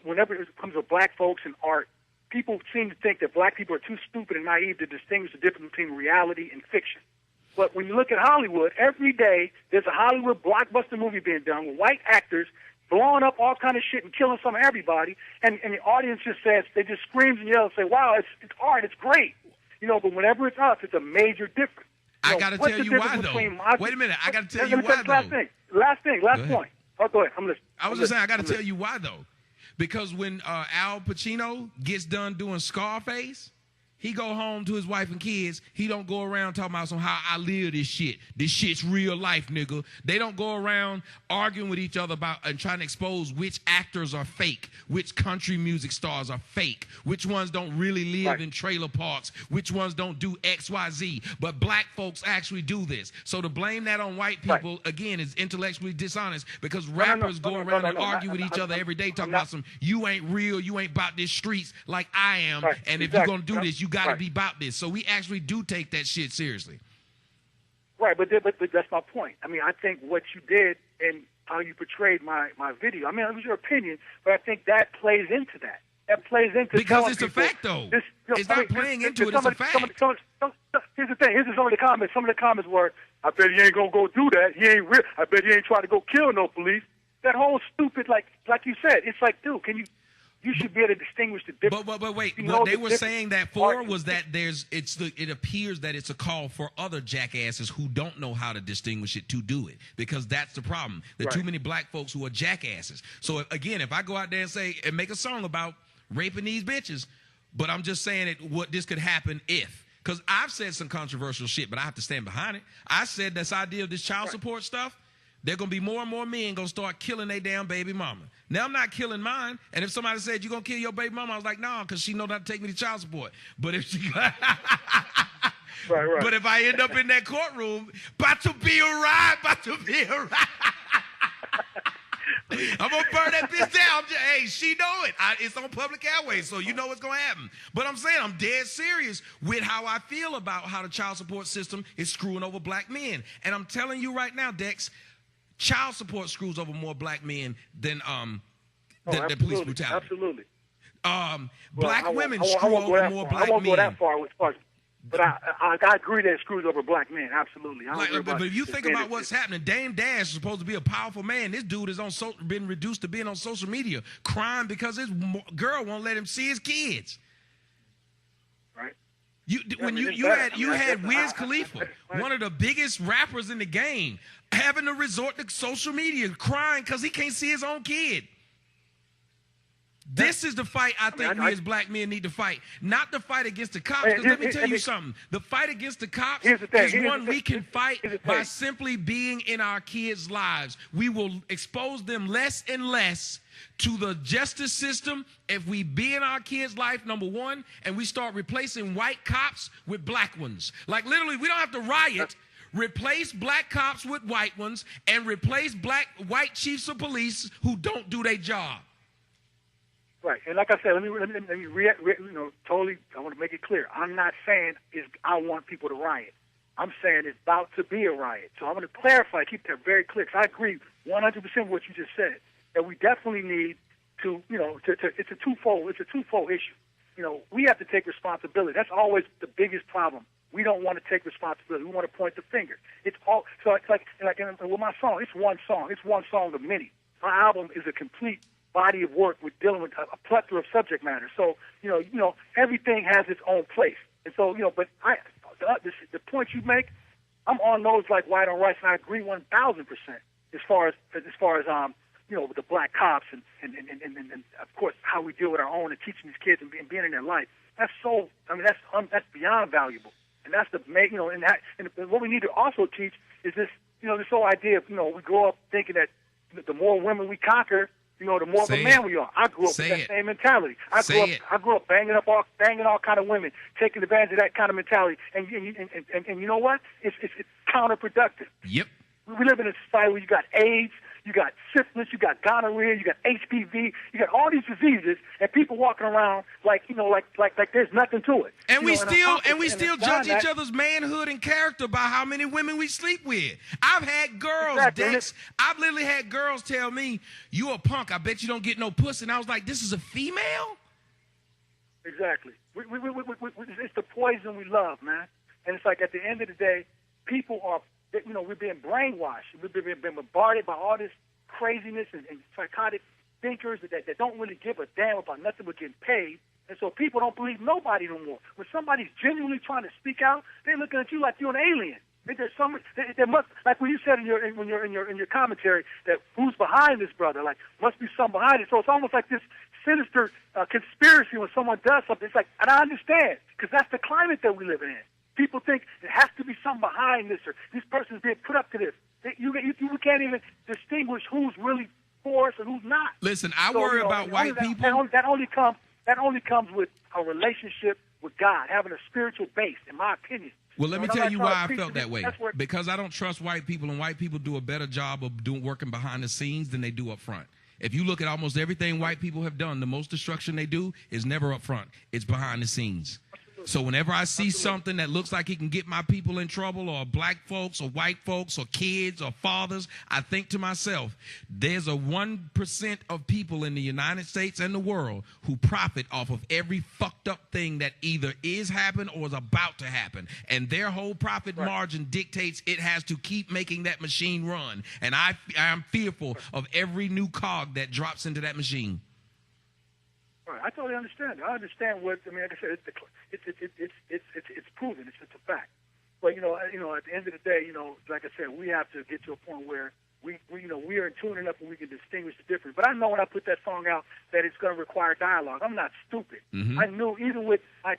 whenever it comes to black folks and art, people seem to think that black people are too stupid and naive to distinguish the difference between reality and fiction. But when you look at Hollywood, every day there's a Hollywood blockbuster movie being done with white actors blowing up all kind of shit and killing some of everybody, and the audience just says, they just screams and yells and say, wow, it's art, it's great. You know, but whenever it's us, it's a major difference. I got to tell you why, though. Wait a minute. I got to tell you why, though. Last point. Oh, go ahead. I'm listening. I was just saying, I got to tell you why, though. Because when Al Pacino gets done doing Scarface, he go home to his wife and kids. He don't go around talking about how I live this shit. This shit's real life, nigga. They don't go around arguing with each other about and trying to expose which actors are fake, which country music stars are fake, which ones don't really live in trailer parks, which ones don't do X, Y, Z. But black folks actually do this. So to blame that on white people, again, is intellectually dishonest because rappers go around and argue with each other every day talking about some, you ain't real, you ain't about this streets like I am, and if you're going to do this, you got to be about this. So we actually do take that shit seriously. Right, but that's my point. I mean, I think what you did and how you portrayed my video, I mean, it was your opinion, but I think that plays into that. That plays into because it's a fact, though. It's not playing into it. It's a fact. Here's the thing. Here's some of the comments. Some of the comments were, I bet he ain't going to go do that. He ain't real. I bet he ain't trying to go kill no police. That whole stupid, like you said, it's like, dude, you should be able to distinguish the difference. But wait, what they were saying that for was that it appears that it's a call for other jackasses who don't know how to distinguish it to do it, because that's the problem. There are too many black folks who are jackasses. So again, if I go out there and say and make a song about raping these bitches, but I'm just saying what this could happen if. Because I've said some controversial shit, but I have to stand behind it. I said this idea of this child support stuff, there are going to be more and more men going to start killing their damn baby mama. Now, I'm not killing mine. And if somebody said, you going to kill your baby mama, I was like, no, because she know not to take me to child support. But if she... But if I end up in that courtroom, about to be a riot. I'm going to burn that bitch down. Hey, she know it. It's on public airways, so you know what's going to happen. But I'm saying I'm dead serious with how I feel about how the child support system is screwing over black men. And I'm telling you right now, Dex, child support screws over more black men than police brutality. Absolutely. Black women screw over more black men. I won't go that far with parts. But I agree that it screws over black men. Absolutely. But if you think about what's happening, Dame Dash is supposed to be a powerful man. This dude is been reduced to being on social media, crying because his girl won't let him see his kids. Right. You had Wiz Khalifa, one of the biggest rappers in the game, having to resort to social media, crying because he can't see his own kid. This is the fight I think we as black men need to fight. Not the fight against the cops, because let me tell you something. The fight against the cops is one we can fight by simply being in our kids' lives. We will expose them less and less to the justice system if we be in our kids' life, number one, and we start replacing white cops with black ones. Like literally, we don't have to riot. Replace black cops with white ones and replace white chiefs of police who don't do their job. Right, and like I said, let me totally. I want to make it clear. I'm not saying I want people to riot. I'm saying it's about to be a riot. So I'm going to clarify, keep that very clear. Because I agree 100% with what you just said. That we definitely need to, it's a twofold issue. We have to take responsibility. That's always the biggest problem. We don't want to take responsibility. We want to point the finger. It's all so. It's like with my song. It's one song. It's one song of many. My album is a complete body of work with dealing with a plethora of subject matter. So, everything has its own place. And so, but the point you make, I'm on those like white on rice, and I agree 1,000% as far as with the black cops and of course how we deal with our own and teaching these kids and being in their life. That's that's beyond valuable. And that's and what we need to also teach is this, this whole idea of, we grow up thinking that the more women we conquer, the more of a man we are. I grew up with that same mentality. I grew up banging all kind of women, taking advantage of that kind of mentality. And you know what? It's counterproductive. Yep. We live in a society where you got AIDS, you got syphilis, you got gonorrhea, you got HPV, you got all these diseases, and people walking around like there's nothing to it. And we still judge each other's manhood and character by how many women we sleep with. I've had girls, Dex, I've literally had girls tell me, "You a punk, I bet you don't get no pussy." And I was like, this is a female? Exactly. It's the poison we love, man. And it's like at the end of the day, people are, we're being brainwashed. We've been bombarded by all this craziness and psychotic thinkers that don't really give a damn about nothing but getting paid. And so people don't believe nobody no more. When somebody's genuinely trying to speak out, they're looking at you like you're an alien. There's some. There must, like when you said in your commentary, that who's behind this, brother? Like, must be some behind it. So it's almost like this sinister conspiracy when someone does something. It's like, and I understand, because that's the climate that we're living in. People think it has to be some behind this, or this person's being put up to this. You can't even distinguish who's really for us and who's not. Listen, I worry about white people. That only comes with a relationship with God, having a spiritual base, in my opinion. Well, let me tell you why I felt that way. Because I don't trust white people, and white people do a better job of working behind the scenes than they do up front. If you look at almost everything white people have done, the most destruction they do is never up front. It's behind the scenes. So whenever I see something that looks like it can get my people in trouble, or black folks or white folks or kids or fathers, I think to myself, there's a 1% of people in the United States and the world who profit off of every fucked up thing that either is happening or is about to happen. And their whole profit margin dictates it has to keep making that machine run. And I am fearful of every new cog that drops into that machine. Right. I totally understand. I understand what I mean. Like I said, it's proven. It's a fact. But you know, at the end of the day, like I said, we have to get to a point where we are in tune enough and we can distinguish the difference. But I know when I put that song out that it's going to require dialogue. I'm not stupid. Mm-hmm. I knew even with my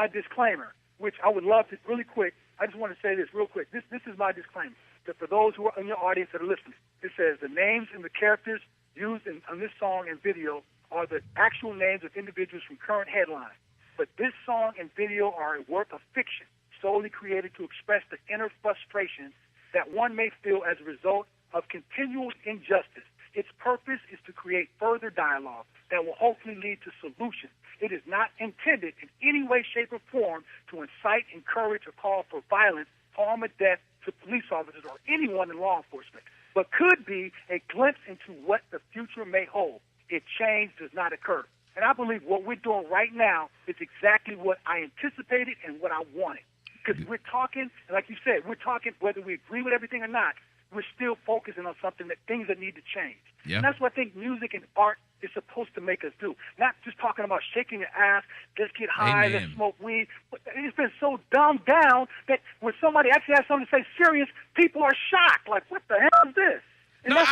disclaimer, which I would love to really quick. I just want to say this real quick. This is my disclaimer. That for those who are in your audience that are listening, it says the names and the characters used on this song and video are the actual names of individuals from current headlines. But this song and video are a work of fiction, solely created to express the inner frustration that one may feel as a result of continual injustice. Its purpose is to create further dialogue that will hopefully lead to solutions. It is not intended in any way, shape, or form to incite, encourage, or call for violence, harm, or death to police officers or anyone in law enforcement, but could be a glimpse into what the future may hold if change does not occur. And I believe what we're doing right now is exactly what I anticipated and what I wanted. Because we're talking, like you said, we're talking whether we agree with everything or not, we're still focusing on things that need to change. Yeah. And that's what I think music and art is supposed to make us do. Not just talking about shaking your ass, let's get high, Amen. let's smoke weed. But it's been so dumbed down that when somebody actually has something to say serious, people are shocked. Like, what the hell is this? And No,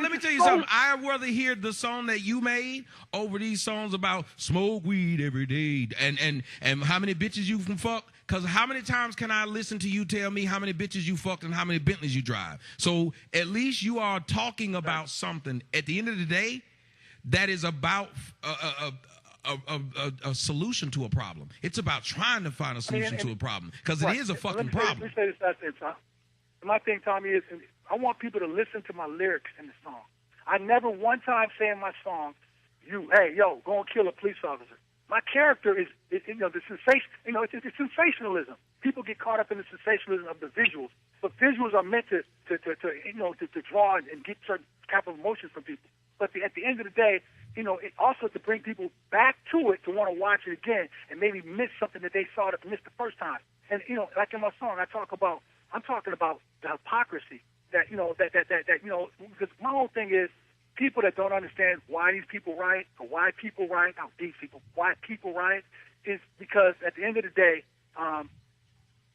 let me tell you something. I'd rather hear the song that you made over these songs about smoke weed every day and how many bitches you can fuck. Because how many times can I listen to you tell me how many bitches you fucked and how many Bentleys you drive? So at least you are talking about something at the end of the day that is about a solution to a problem. It's about trying to find a solution to a problem, because it is a fucking problem. Let me say this last thing, Tom. My thing, Tommy, is I want people to listen to my lyrics in the song. I never one time say in my song, hey, yo, go and kill a police officer. My character is the sensation. It's sensationalism. People get caught up in the sensationalism of the visuals, but visuals are meant to draw and get certain type of emotions from people. But at the end of the day, it also to bring people back to it to want to watch it again and maybe miss something that they saw that missed the first time. And like in my song, I'm talking about the hypocrisy that because my whole thing is people that don't understand why these people riot or why people riot, why people riot is because at the end of the day,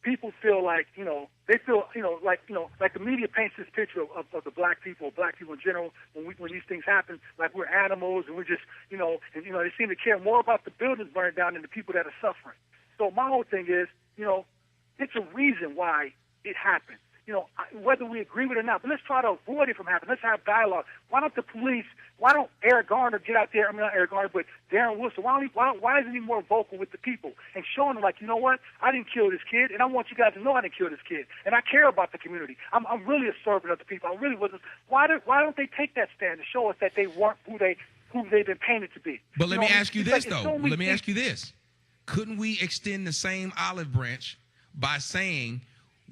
people feel like, like the media paints this picture of the black people in general, when these things happen, like we're animals and we're just, they seem to care more about the buildings burning down than the people that are suffering. So my whole thing is, it's a reason why it happened. Whether we agree with it or not, but let's try to avoid it from happening. Let's have dialogue. Why don't Eric Garner get out there? I mean, not Eric Garner, but Darren Wilson. Why isn't he more vocal with the people and showing them, like, you know what? I didn't kill this kid, and I want you guys to know I didn't kill this kid, and I care about the community. I'm really a servant of the people. I really wasn't. Why don't they take that stand to show us that they weren't who they've been painted to be? But let me ask you this, though. Let me ask you this. Couldn't we extend the same olive branch by saying,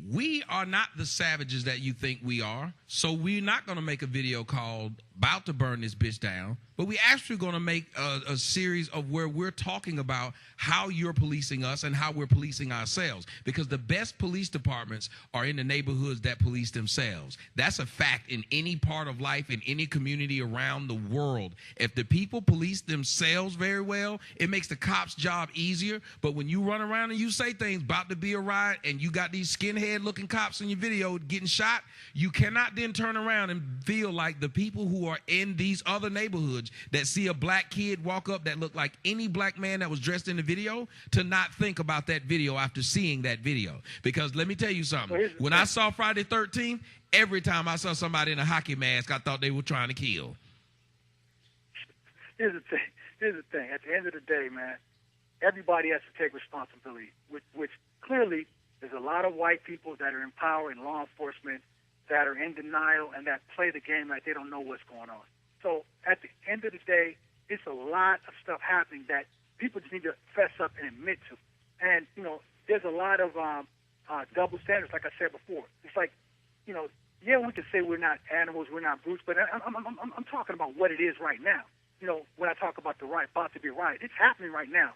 we are not the savages that you think we are, so we're not going to make a video called Bout to Burn This Bitch Down, but we actually going to make a series of where we're talking about how you're policing us and how we're policing ourselves, because the best police departments are in the neighborhoods that police themselves. That's a fact in any part of life, in any community around the world. If the people police themselves very well, it makes the cops' job easier, but when you run around and you say things about to be a riot and you got these skinheads crackhead-looking cops in your video getting shot, you cannot then turn around and feel like the people who are in these other neighborhoods that see a black kid walk up that look like any black man that was dressed in the video to not think about that video after seeing that video. Because let me tell you something. When I saw Friday 13th, every time I saw somebody in a hockey mask, I thought they were trying to kill. Here's the thing. At the end of the day, man, everybody has to take responsibility, which clearly there's a lot of white people that are in power in law enforcement that are in denial and that play the game like they don't know what's going on. So at the end of the day, it's a lot of stuff happening that people just need to fess up and admit to. And, you know, there's a lot of double standards, like I said before. It's like, you know, yeah, we can say we're not animals, we're not brutes, but I'm talking about what it is right now. You know, when I talk about the riot, about to be a riot, it's happening right now.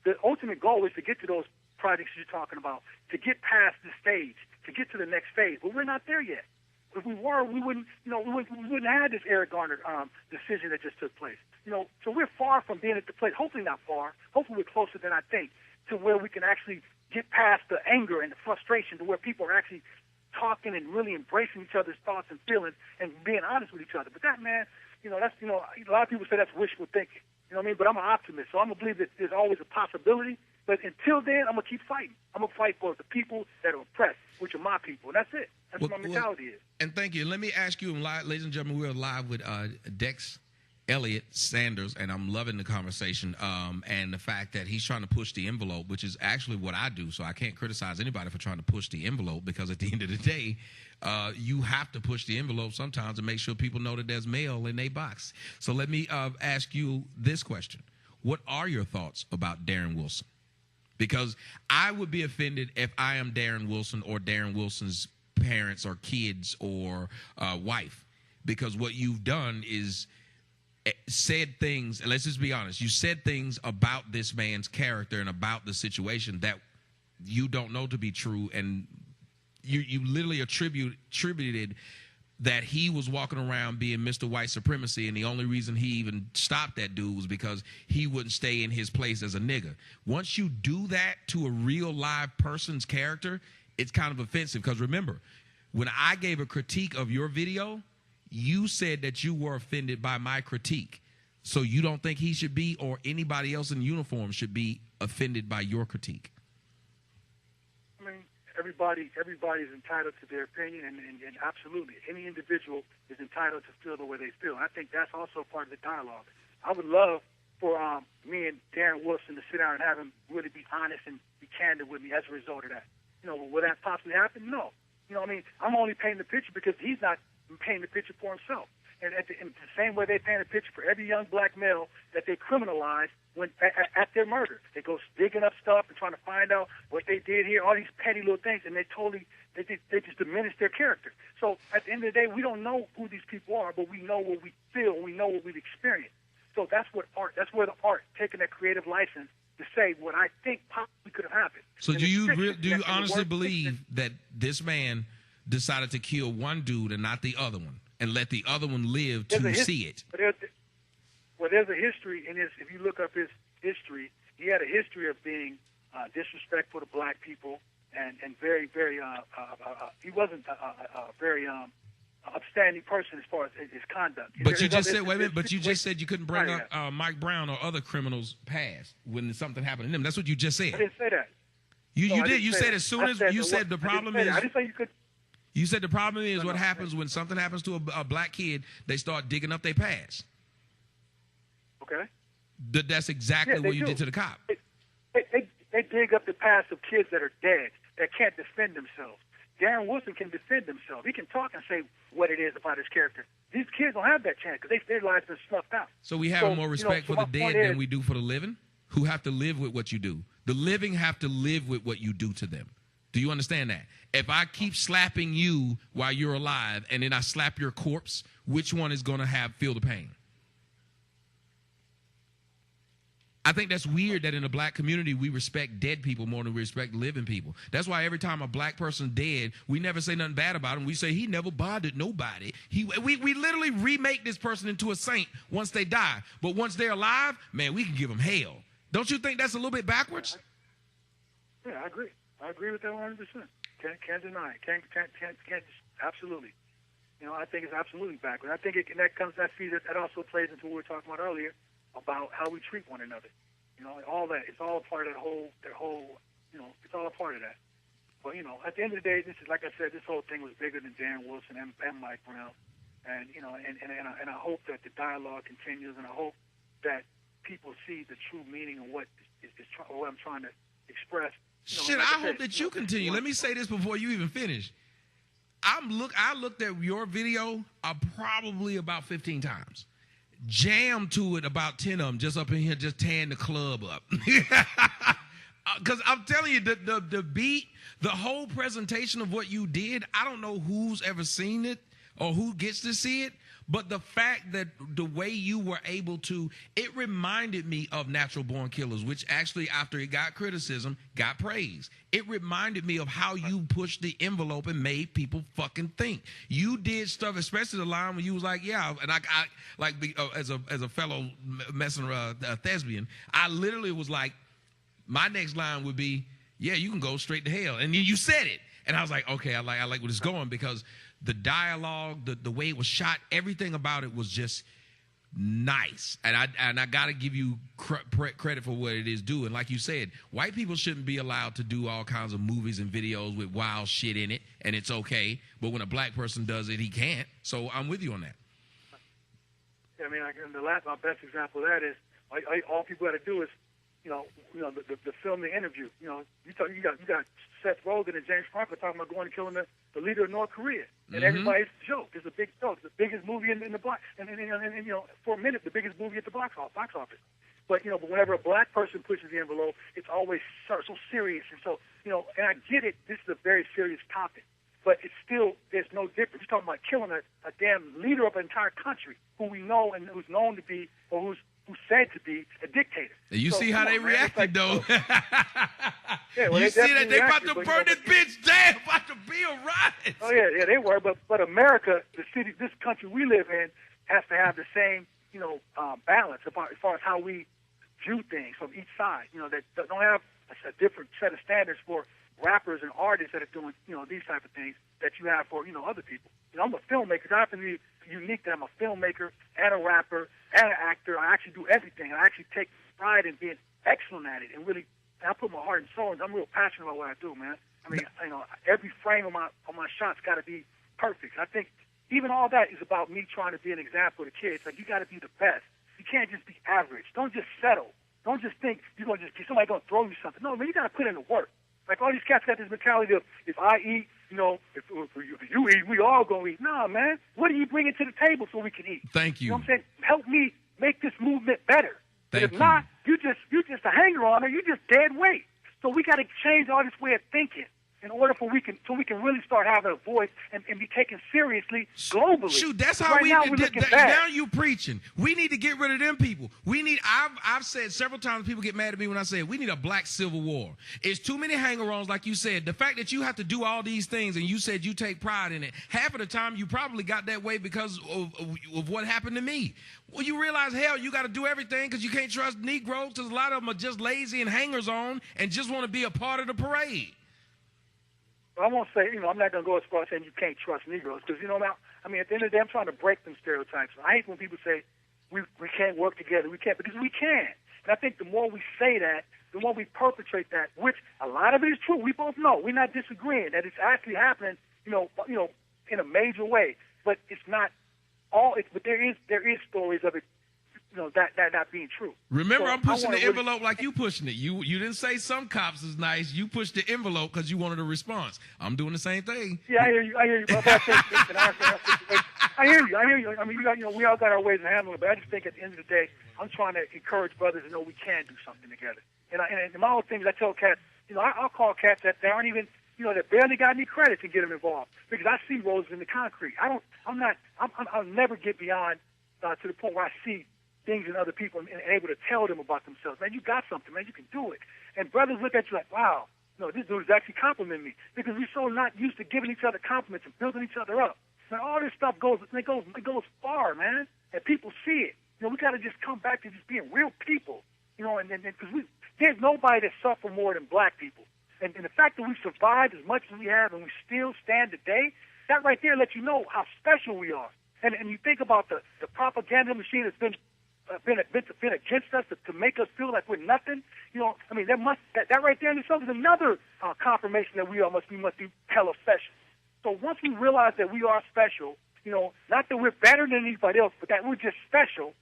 The ultimate goal is to get to those projects you're talking about, to get past the stage, to get to the next phase. But we're not there yet. If we were, we wouldn't have this Eric Garner decision that just took place. You know, so we're far from being at the place. Hopefully not far. Hopefully we're closer than I think to where we can actually get past the anger and the frustration to where people are actually talking and really embracing each other's thoughts and feelings and being honest with each other. But that, man, you know, that's, you know, a lot of people say that's wishful thinking. You know what I mean? But I'm an optimist, so I'm going to believe that there's always a possibility. But until then, I'm going to keep fighting. I'm going to fight for the people that are oppressed, which are my people. And that's it. That's what my mentality is. And thank you. Let me ask you, ladies and gentlemen, we're live with Dex Elliott Sanders, and I'm loving the conversation and the fact that he's trying to push the envelope, which is actually what I do. So I can't criticize anybody for trying to push the envelope, because at the end of the day, you have to push the envelope sometimes to make sure people know that there's mail in their box. So let me ask you this question. What are your thoughts about Darren Wilson? Because I would be offended if I am Darren Wilson or Darren Wilson's parents or kids or wife, because what you've done is said things, and let's just be honest, you said things about this man's character and about the situation that you don't know to be true, and you literally attributed that he was walking around being Mr. White Supremacy, and the only reason he even stopped that dude was because he wouldn't stay in his place as a nigger. Once you do that to a real live person's character, it's kind of offensive, because remember, when I gave a critique of your video, you said that you were offended by my critique. So you don't think he should be, or anybody else in uniform should be, offended by your critique? I mean, everybody's entitled to their opinion, and absolutely, any individual is entitled to feel the way they feel. And I think that's also part of the dialogue. I would love for me and Darren Wilson to sit down and have him really be honest and be candid with me as a result of that. You know, will that possibly happen? No. You know what I mean? I'm only painting the picture because he's not painting the picture for himself. And in the same way they paint a picture for every young black male that they criminalize when at their murder. They go digging up stuff and trying to find out what they did here, all these petty little things, and they just diminish their character. So at the end of the day, we don't know who these people are, but we know what we feel, we know what we've experienced. So that's where the art, taking that creative license to say what I think possibly could have happened. So do you honestly believe that this man decided to kill one dude and not the other one, and let the other one live to see it? There's a history in his. If you look up his history, he had a history of being disrespectful to black people and very, very. He wasn't a very upstanding person as far as his conduct. But you just said, wait a minute. But you just said you couldn't bring up Mike Brown or other criminals' past when something happened to them. That's what you just said. I didn't say that. You did. You said as soon as you said the problem is. I didn't say you could. You said the problem is what happens when something happens to a black kid, they start digging up their past. Okay. That's exactly what you did to the cop. They dig up the past of kids that are dead, that can't defend themselves. Darren Wilson can defend himself. He can talk and say what it is about his character. These kids don't have that chance because their lives been snuffed out. So we have more respect for the dead than we do for the living, who have to live with what you do. The living have to live with what you do to them. Do you understand that? If I keep slapping you while you're alive and then I slap your corpse, which one is going to feel the pain? I think that's weird that in the black community we respect dead people more than we respect living people. That's why every time a black person's dead, we never say nothing bad about him. We say he never bothered nobody. We literally remake this person into a saint once they die. But once they're alive, man, we can give them hell. Don't you think that's a little bit backwards? Yeah, I agree. I agree with that 100%. Can't deny it. Can't absolutely. You know, I think it's absolutely backward. I think that also plays into what we were talking about earlier about how we treat one another. You know, all that. It's all a part of that whole. You know, it's all a part of that. But you know, at the end of the day, this is like I said. This whole thing was bigger than Dan Wilson and Mike Brown. And you know, and I hope that the dialogue continues, and I hope that people see the true meaning of what I'm trying to express. You know, Shit, like I hope that you continue. Let me say this before you even finish. I looked at your video probably about 15 times. Jammed to it about 10 of them, just up in here, just tearing the club up. Because I'm telling you, the beat, the whole presentation of what you did, I don't know who's ever seen it or who gets to see it, but the fact that the way you were able to, it reminded me of Natural Born Killers, which actually, after it got criticism, got praise. It reminded me of how you pushed the envelope and made people fucking think. You did stuff, especially the line when you was like, yeah, and I like as a fellow messing thespian, I literally was like, my next line would be, yeah, you can go straight to hell. And then you said it. And I was like, okay, I like where it's going, because the dialogue, the way it was shot, everything about it was just nice. And I got to give you credit for what it is doing. Like you said, white people shouldn't be allowed to do all kinds of movies and videos with wild shit in it, and it's okay. But when a black person does it, he can't. So I'm with you on that. I mean, my best example of that is all people got to do is, you know, the film, the interview. You know, you got Seth Rogen and James Franco talking about going and killing the leader of North Korea, and everybody's joke. It's a big joke. It's the biggest movie in the black, and you know, for a minute, the biggest movie at the box office. But you know, whenever a black person pushes the envelope, it's always so serious, and so you know, and I get it. This is a very serious topic, but it's still, there's no difference. You're talking about killing a damn leader of an entire country who we know and who's known to be, or who's said to be a dictator. You see how they reacted, though. Yeah, well, you see that they about to reacted, burn this bitch down, about to be a riot. Oh yeah, they were. But America, the city, this country we live in, has to have the same, you know, balance as far as how we view things from each side. You know, that don't have a different set of standards for rappers and artists that are doing, you know, these type of things that you have for, you know, other people. You know, I'm a filmmaker. So I have to be unique that I'm a filmmaker and a rapper and an actor. I actually do everything. I actually take pride in being excellent at it, and really, I put my heart and soul into it. I'm real passionate about what I do, man. I mean, you know, every frame of my shots got to be perfect. I think even all that is about me trying to be an example to kids. Like, you got to be the best. You can't just be average. Don't just settle. Don't just think you're going to just, somebody going to throw you something. No, man, you got to put in the work. Like, all these cats got this mentality of, if I eat, you know, if you eat, we all going to eat. Nah, man. What are you bringing to the table so we can eat? Thank you. You know what I'm saying? Help me make this movement better. Thank if not, you just a hanger-on, or you just dead weight. So we got to change all this way of thinking in order so we can really start having a voice and be taken seriously globally. Shoot, that's how right now now you preaching. We need to get rid of them people. I've said several times, people get mad at me when I say we need a black civil war. It's too many hanger-ons, like you said. The fact that you have to do all these things and you said you take pride in it, half of the time you probably got that way because of what happened to me. Well, you realize, hell, you got to do everything because you can't trust Negroes, because a lot of them are just lazy and hangers-on and just want to be a part of the parade. I won't say, you know, I'm not going to go as far as saying you can't trust Negroes, because, you know, I mean, at the end of the day, I'm trying to break them stereotypes. I hate when people say we can't work together. We can't, because we can. And I think the more we say that, the more we perpetrate that, which a lot of it is true. We both know. We're not disagreeing that it's actually happening, you know, in a major way. But it's not all. But there is stories of it, you know, that not being true. Remember, so I'm pushing the envelope like you pushing it. You didn't say some cops is nice. You pushed the envelope because you wanted a response. I'm doing the same thing. Yeah, I hear you. I hear you. I mean, we all got our ways of handling it, but I just think at the end of the day, I'm trying to encourage brothers to know we can do something together. And my whole thing is, I tell cats, you know, I'll call cats that they aren't even, you know, that barely got any credit to get them involved, because I see roses in the concrete. I'll never get beyond to the point where I see things in other people and able to tell them about themselves. Man, you got something, man. You can do it. And brothers look at you like, wow, no, this dude is actually complimenting me, because we're so not used to giving each other compliments and building each other up. Man, all this stuff goes far, man, and people see it. You know, we got to just come back to just being real people, you know, and because there's nobody that suffer more than black people. And the fact that we survived as much as we have and we still stand today, that right there lets you know how special we are. And you think about the propaganda machine that's been against us to make us feel like we're nothing. You know, I mean, that right there in itself is another confirmation that we must be hella special. So once we realize that we are special, you know, not that we're better than anybody else, but that we're just special,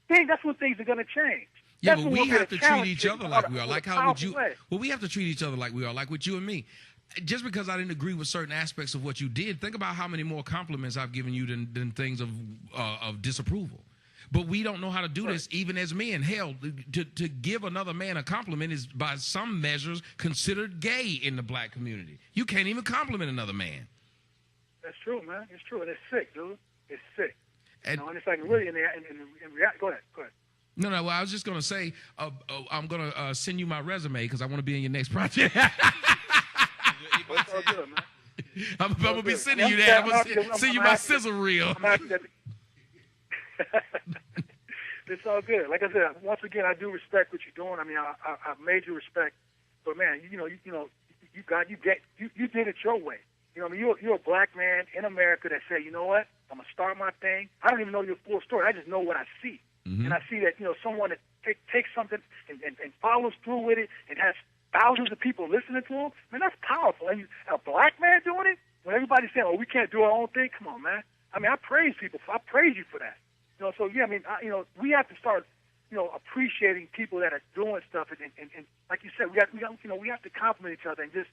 then that's when things are going to change. Yeah, That's but when we we'll have get to a treat each other like we are. Like how would you? way. Well, we have to treat each other like we are, like with you and me. Just because I didn't agree with certain aspects of what you did, think about how many more compliments I've given you than things of disapproval. But we don't know how to do this even as men. Hell, to give another man a compliment is by some measures considered gay in the black community. You can't even compliment another man. That's true, man. It's true, and it's sick, dude. It's sick. And, and it's like really in reality. Go ahead. No. Well, I was just gonna say I'm gonna send you my resume because I want to be in your next project. It's all good, man. I'm gonna be sending you that. I'm gonna send you my sizzle reel. It's all good. Like I said, once again, I do respect what you're doing. I mean, I major respect. But man, you did it your way. You know, I mean, you're a black man in America that said, you know what, I'm gonna start my thing. I don't even know your full story. I just know what I see, and I see that someone that takes something and follows through with it and has thousands of people listening to him. Man, that's powerful. And a black man doing it when everybody's saying, "Oh, we can't do our own thing." Come on, man. I mean, I praise people. I praise you for that. You know, so yeah, I mean, we have to start, appreciating people that are doing stuff, and like you said, we have to compliment each other and just.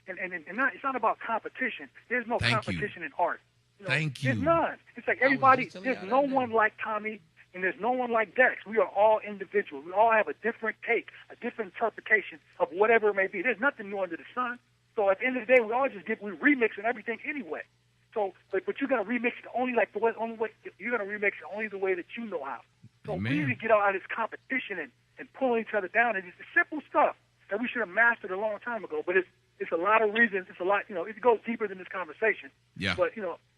And it's not about competition. There's no competition in art. Thank you. There's none. It's like everybody. There's no one like Tommy, and there's no one like Dex. We are all individuals. We all have a different take, a different interpretation of whatever it may be. There's nothing new under the sun. So at the end of the day, we all just we're remixing everything anyway. So, but you're gonna remix it only like only way you're gonna remix it only the way that you know how. So we need to get out of this competition and pulling each other down. And it's simple stuff that we should have mastered a long time ago. But it's a lot of reasons. It's a lot, it goes deeper than this conversation. Yeah. But,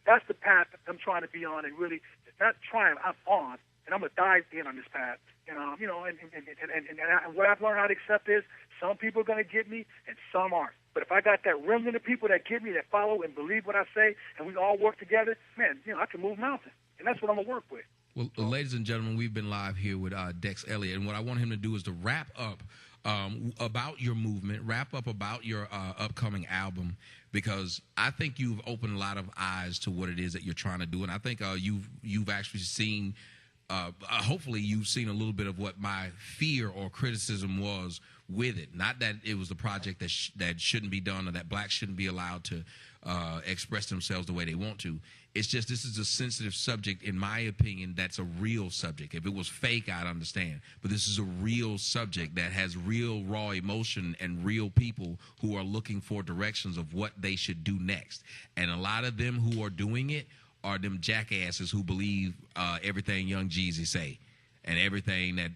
that's the path I'm trying to be on, and really, not trying, I'm on, and I'm going to dive in on this path. And, and what I've learned how to accept is some people are going to get me and some aren't. But if I got that remnant of people that get me, that follow and believe what I say, and we all work together, man, I can move mountains. And that's what I'm going to work with. Well, ladies and gentlemen, we've been live here with Dex Elliott, and what I want him to do is to wrap up about your movement, wrap up about your upcoming album, because I think you've opened a lot of eyes to what it is that you're trying to do, and I think you've actually seen, hopefully you've seen a little bit of what my fear or criticism was with it. Not that it was the project that shouldn't be done or that blacks shouldn't be allowed to express themselves the way they want to. It's just this is a sensitive subject, in my opinion, that's a real subject. If it was fake, I'd understand. But this is a real subject that has real raw emotion and real people who are looking for directions of what they should do next. And a lot of them who are doing it are them jackasses who believe everything Young Jeezy say. And everything that,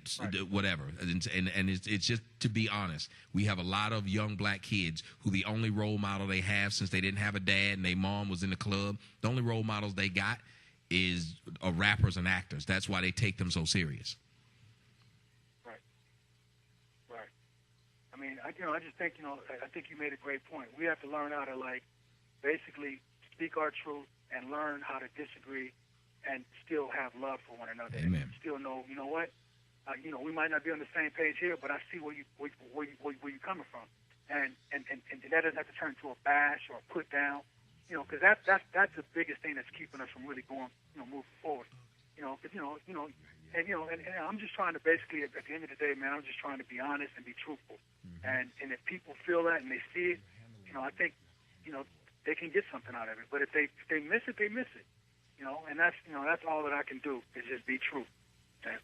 whatever. And it's just, to be honest, we have a lot of young black kids who the only role model they have, since they didn't have a dad and their mom was in the club, the only role models they got is rappers and actors. That's why they take them so serious. Right. I mean, I just think, I think you made a great point. We have to learn how to, basically speak our truth and learn how to disagree and still have love for one another. Amen. And still know, you know what? We might not be on the same page here, but I see where you're coming from, and that doesn't have to turn into a bash or a put down, because that's the biggest thing that's keeping us from really going, moving forward, and I'm just trying to basically, at the end of the day, man, I'm just trying to be honest and be truthful, and if people feel that and they see it, I think, they can get something out of it. But if they miss it, they miss it. And that's all that I can do is just be true. Okay?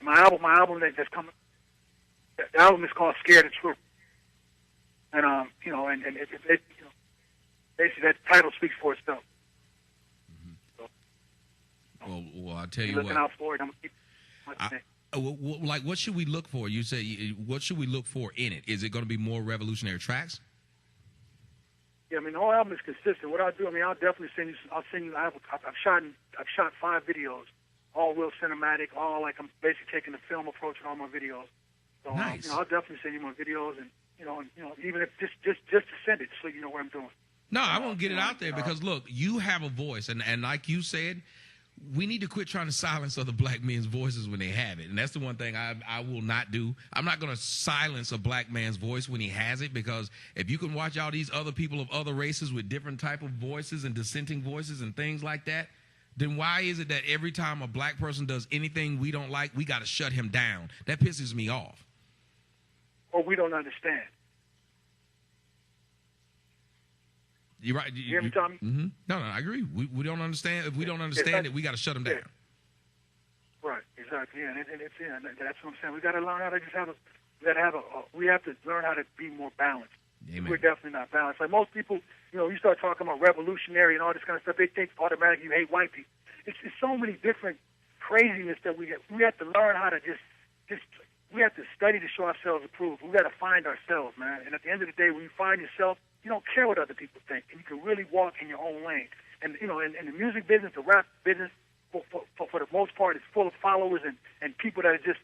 My album that's coming, the album is called "Scared of Truth," and basically that title speaks for itself. So, well, I'll tell you looking out for it. I'm gonna keep. What should we look for? You say, what should we look for in it? Is it going to be more revolutionary tracks? Yeah, I mean, the whole album is consistent. What I'll do, I'll definitely send you. I've shot 5 videos, all real cinematic, all I'm basically taking the film approach in all my videos. So, nice. I'll definitely send you more videos, and even if just to send it so you know what I'm doing. No, I won't get it out there because, look, you have a voice. And like you said, we need to quit trying to silence other black men's voices when they have it. And that's the one thing I will not do. I'm not going to silence a black man's voice when he has it, because if you can watch all these other people of other races with different type of voices and dissenting voices and things like that, then why is it that every time a black person does anything we don't like, we got to shut him down? That pisses me off. Or we don't understand. You're right. You hear me, Tommy? Mm-hmm. No, I agree. We don't understand. If we don't understand it, we got to shut them down. Right, exactly. Yeah, and that's what I'm saying. We got to learn how to just have we have to learn how to be more balanced. Amen. We're definitely not balanced. Like most people, you start talking about revolutionary and all this kind of stuff, they think automatically you hate white people. It's so many different craziness that we have. We have to learn how to just we have to study to show ourselves approved. We got to find ourselves, man. And at the end of the day, when you find yourself, you don't care what other people think, and you can really walk in your own lane. And in the music business, the rap business, for the most part, is full of followers and people that are just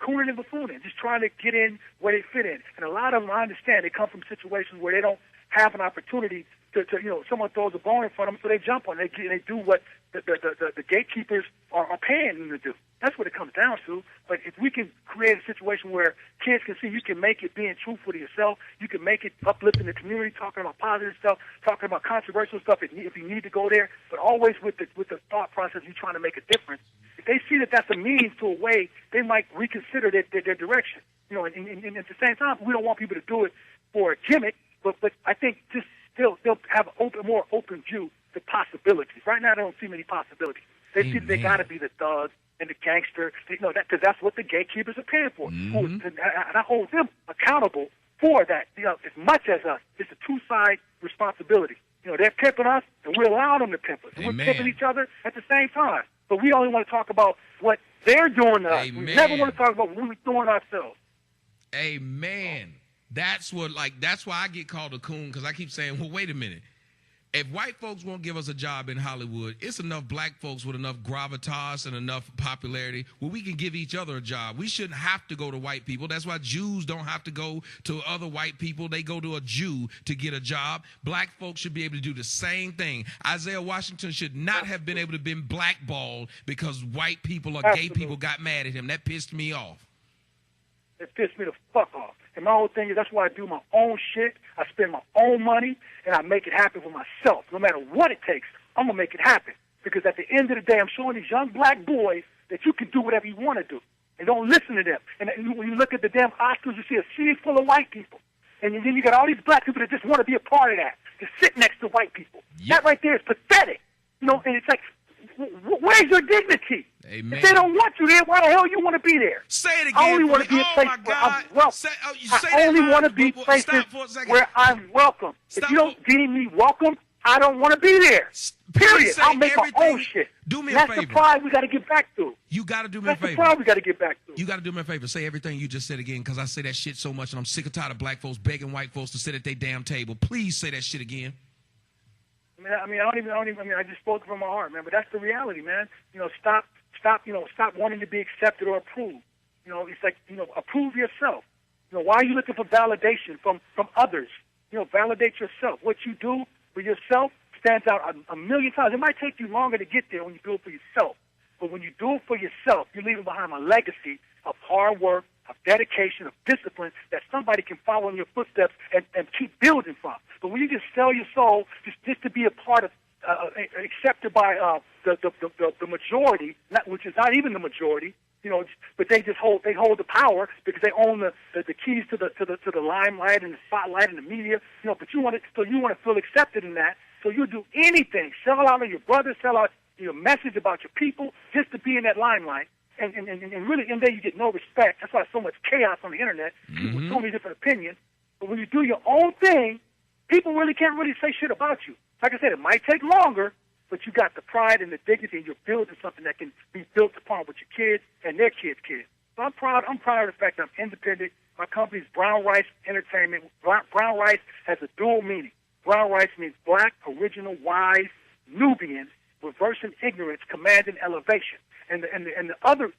cooning and buffooning, just trying to get in where they fit in. And a lot of them, I understand, they come from situations where they don't have an opportunity to someone throws a bone in front of them, so they jump on it. They do what the gatekeepers are paying them to do. That's what it comes down to. But if we can create a situation where kids can see you can make it being truthful to yourself, you can make it uplifting the community, talking about positive stuff, talking about controversial stuff if you need to go there, but always with the thought process you're trying to make a difference. If they see that that's a means to a way, they might reconsider their direction. And at the same time, we don't want people to do it for a gimmick, but I think just they'll have a more open view to possibilities. Right now, they don't see many possibilities. They see they got to be the thug and the gangster, because that's what the gatekeepers are paying for. Mm-hmm. And I hold them accountable for that, as much as us. It's a two-side responsibility. They're pimping us, and we allow them to pimp us. And we're pimping each other at the same time. But we only want to talk about what they're doing to us. We never want to talk about what we're doing ourselves. Amen. That's why I get called a coon, because I keep saying, well, wait a minute. If white folks won't give us a job in Hollywood, it's enough black folks with enough gravitas and enough popularity where we can give each other a job. We shouldn't have to go to white people. That's why Jews don't have to go to other white people. They go to a Jew to get a job. Black folks should be able to do the same thing. Isaiah Washington should not have been able to be blackballed because white people or gay people got mad at him. That pissed me off. It pissed me the fuck off. And my whole thing is that's why I do my own shit. I spend my own money, and I make it happen for myself. No matter what it takes, I'm going to make it happen. Because at the end of the day, I'm showing these young black boys that you can do whatever you want to do. And don't listen to them. And when you look at the damn Oscars, you see a sea full of white people. And then you got all these black people that just want to be a part of that, to sit next to white people. Yep. That right there is pathetic. And it's like, where's your dignity? Amen. If they don't want you there, why the hell you want to be there? Say it again. I only want to be a place where I'm welcome. I only want to be places where I'm welcome. If you don't deem me welcome, I don't want to be there. Period. I'll make my own shit. Do me a favor. That's the pride we got to get back to. You got to do me a favor. That's the pride we got to get back to. You got to do me a favor. Say everything you just said again, because I say that shit so much, and I'm sick and tired of black folks begging white folks to sit at their damn table. Please say that shit again. I just spoke from my heart, man. But that's the reality, man. Stop wanting to be accepted or approved. It's like, approve yourself. Why are you looking for validation from others? Validate yourself. What you do for yourself stands out a million times. It might take you longer to get there when you do it for yourself. But when you do it for yourself, you're leaving behind a legacy of hard work, of dedication, of discipline that somebody can follow in your footsteps and keep building from. But when you just sell your soul just to be a part of, accepted by the majority, which is not even the majority, but they hold the power because they own the keys to the limelight and the spotlight and the media, but you want to feel accepted in that, so you do anything, sell out on your brother, sell out your message about your people just to be in that limelight. And really, in there you get no respect. That's why there's so much chaos on the internet. People with so many different opinions. But when you do your own thing, people really can't really say shit about you. Like I said, it might take longer, but you got the pride and the dignity, and you're building something that can be built upon with your kids and their kids' kids. So I'm proud of the fact that I'm independent. My company's Brown Rice Entertainment. Brown Rice has a dual meaning. Brown Rice means black, original, wise, Nubians, reversing ignorance, commanding elevation. And the other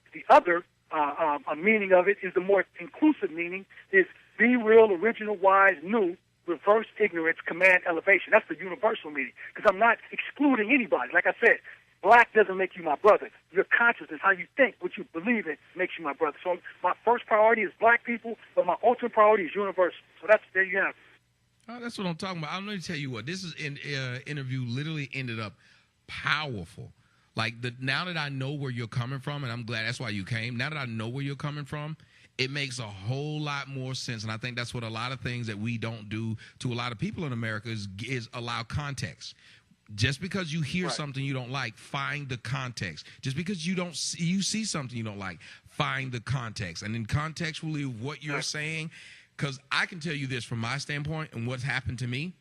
meaning of it is the more inclusive meaning is Be real, original, wise, new, reverse ignorance, command elevation. That's the universal meaning, because I'm not excluding anybody. Like I said, black doesn't make you my brother. Your consciousness, how you think, what you believe in, makes you my brother. So my first priority is black people, but my ultimate priority is universal. So there you have it. Oh, that's what I'm talking about. I'm going to tell you what. This interview literally ended up powerful. Like, now that I know where you're coming from, and I'm glad that's why you came, now that I know where you're coming from, it makes a whole lot more sense. And I think that's what a lot of things that we don't do to a lot of people in America is allow context. Just because you hear something you don't like, find the context. Just because you see something you don't like, find the context. And then contextually what you're saying, because I can tell you this from my standpoint and what's happened to me.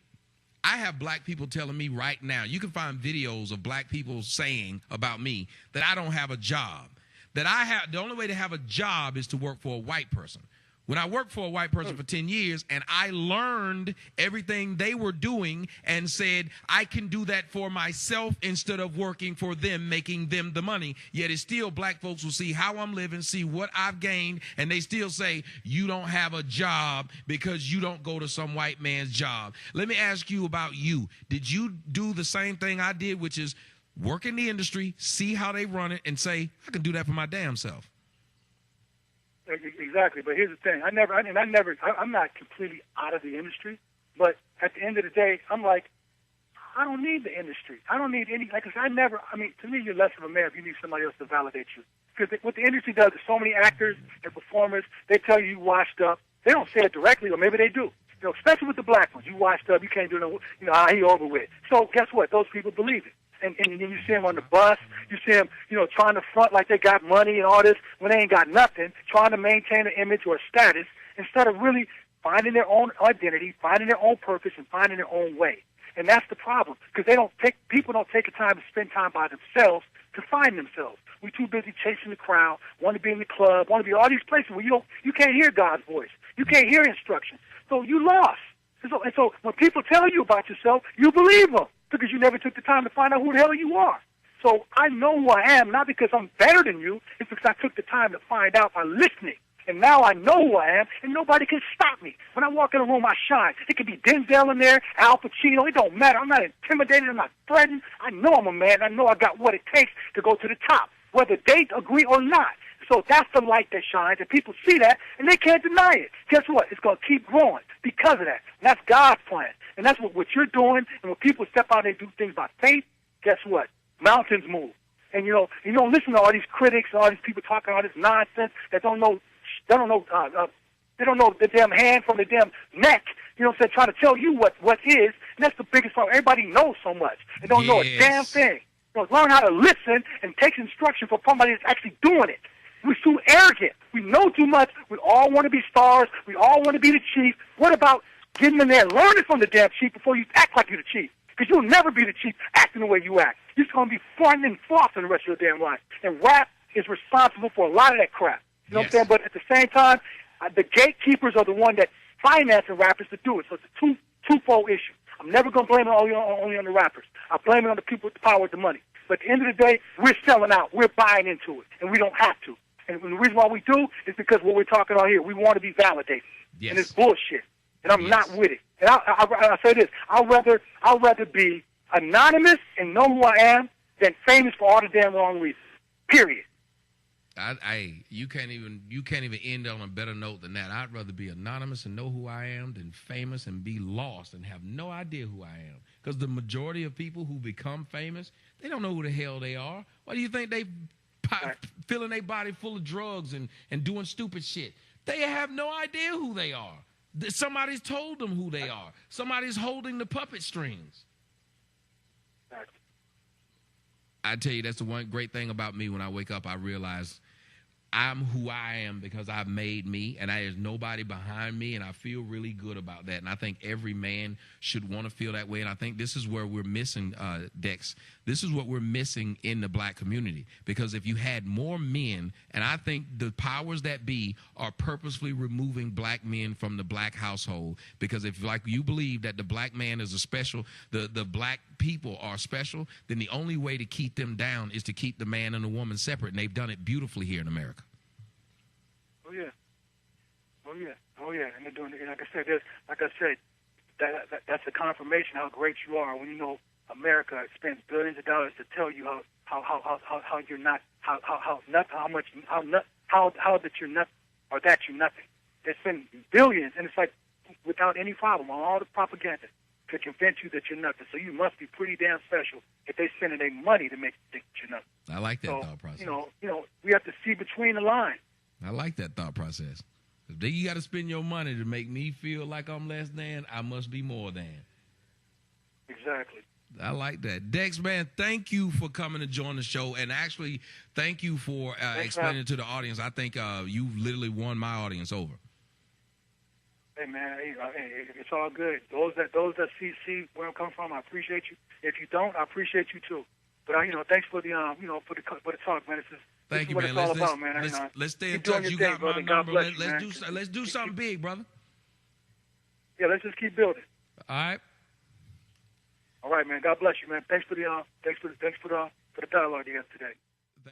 I have black people telling me right now, you can find videos of black people saying about me that I don't have a job. That the only way to have a job is to work for a white person. When I worked for a white person for 10 years and I learned everything they were doing and said, I can do that for myself instead of working for them, making them the money. Yet it's still black folks will see how I'm living, see what I've gained, and they still say, you don't have a job because you don't go to some white man's job. Let me ask you about you. Did you do the same thing I did, which is work in the industry, see how they run it, and say, I can do that for my damn self? Exactly, but here's the thing. I'm not completely out of the industry, but at the end of the day, I'm like, I don't need the industry. I don't need any, like, to me, you're less of a man if you need somebody else to validate you. Because what the industry does is so many actors and performers, they tell you washed up. They don't say it directly, or maybe they do. You know, especially with the black ones. You washed up, you can't do no, he over with. So guess what? Those people believe it. And then you see them on the bus, you see them, trying to front like they got money and all this when they ain't got nothing, trying to maintain an image or a status instead of really finding their own identity, finding their own purpose, and finding their own way. And that's the problem, because people don't take the time to spend time by themselves to find themselves. We're too busy chasing the crowd, want to be in the club, want to be all these places where you can't hear God's voice, you can't hear instruction, so you lost. And so when people tell you about yourself, you believe them, because you never took the time to find out who the hell you are. So I know who I am, not because I'm better than you, it's because I took the time to find out by listening. And now I know who I am, and nobody can stop me. When I walk in a room, I shine. It could be Denzel in there, Al Pacino, it don't matter. I'm not intimidated, I'm not threatened. I know I'm a man, I know I got what it takes to go to the top, whether they agree or not. So that's the light that shines, and people see that, and they can't deny it. Guess what? It's going to keep growing because of that. And that's God's plan. And that's what you're doing, and when people step out and do things by faith, guess what? Mountains move. And, you don't listen to all these critics, all these people talking all this nonsense that don't know the damn hand from the damn neck, trying to tell you what is, and that's the biggest problem. Everybody knows so much and don't know a damn thing. Learn how to listen and take instruction from somebody that's actually doing it. We're too arrogant. We know too much. We all want to be stars. We all want to be the chief. What about getting in there and learning from the damn chief before you act like you're the chief? Because you'll never be the chief acting the way you act. You're just going to be fronting and flossing the rest of your damn life. And rap is responsible for a lot of that crap. You know what I'm saying? But at the same time, the gatekeepers are the one that financing rappers to do it. So it's a twofold issue. I'm never going to blame it only on the rappers. I blame it on the people with the power with the money. But at the end of the day, we're selling out. We're buying into it. And we don't have to. And the reason why we do is because what we're talking about here, we want to be validated. Yes. And it's bullshit. And I'm not with it. And I say this, I'd rather be anonymous and know who I am than famous for all the damn wrong reasons. Period. You can't even end on a better note than that. I'd rather be anonymous and know who I am than famous and be lost and have no idea who I am. Because the majority of people who become famous, they don't know who the hell they are. Why do you think they filling their body full of drugs and doing stupid shit? They have no idea who they are. Somebody's told them who they are. Somebody's holding the puppet strings. I tell you, that's the one great thing about me. When I wake up, I realize I'm who I am because I've made me, and there's nobody behind me, and I feel really good about that. And I think every man should want to feel that way. And I think this is where we're missing, Dex. This is what we're missing in the black community. Because if you had more men, and I think the powers that be are purposefully removing black men from the black household. Because if, like, you believe that the black man is a special, the black people are special, then the only way to keep them down is to keep the man and the woman separate. And they've done it beautifully here in America. Oh, Oh yeah, and they're doing it. And like I said, that's a confirmation how great you are when you know America spends billions of dollars to tell you how you're not how that you're not or that you're nothing. They spend billions, and it's like without any problem on all the propaganda to convince you that you're nothing. So you must be pretty damn special if they spending their money to make you think that you're nothing. I like that thought process. You know, we have to see between the lines. I like that thought process. If you got to spend your money to make me feel like I'm less than, I must be more than. Exactly. I like that. Dex, man, thank you for coming to join the show. And actually, thank you for explaining to the audience. I think you literally won my audience over. Hey, man, it's all good. Those that see where I'm coming from, I appreciate you. If you don't, I appreciate you too. But thanks for the for the talk, man. Thank you, what man. It's all about, man. Let's stay in keep doing touch. your You thing, got brother. my God number. bless you, Let's do something big, brother. Yeah, let's just keep building. All right. All right, man. God bless you, man. Thanks for the dialogue you had today.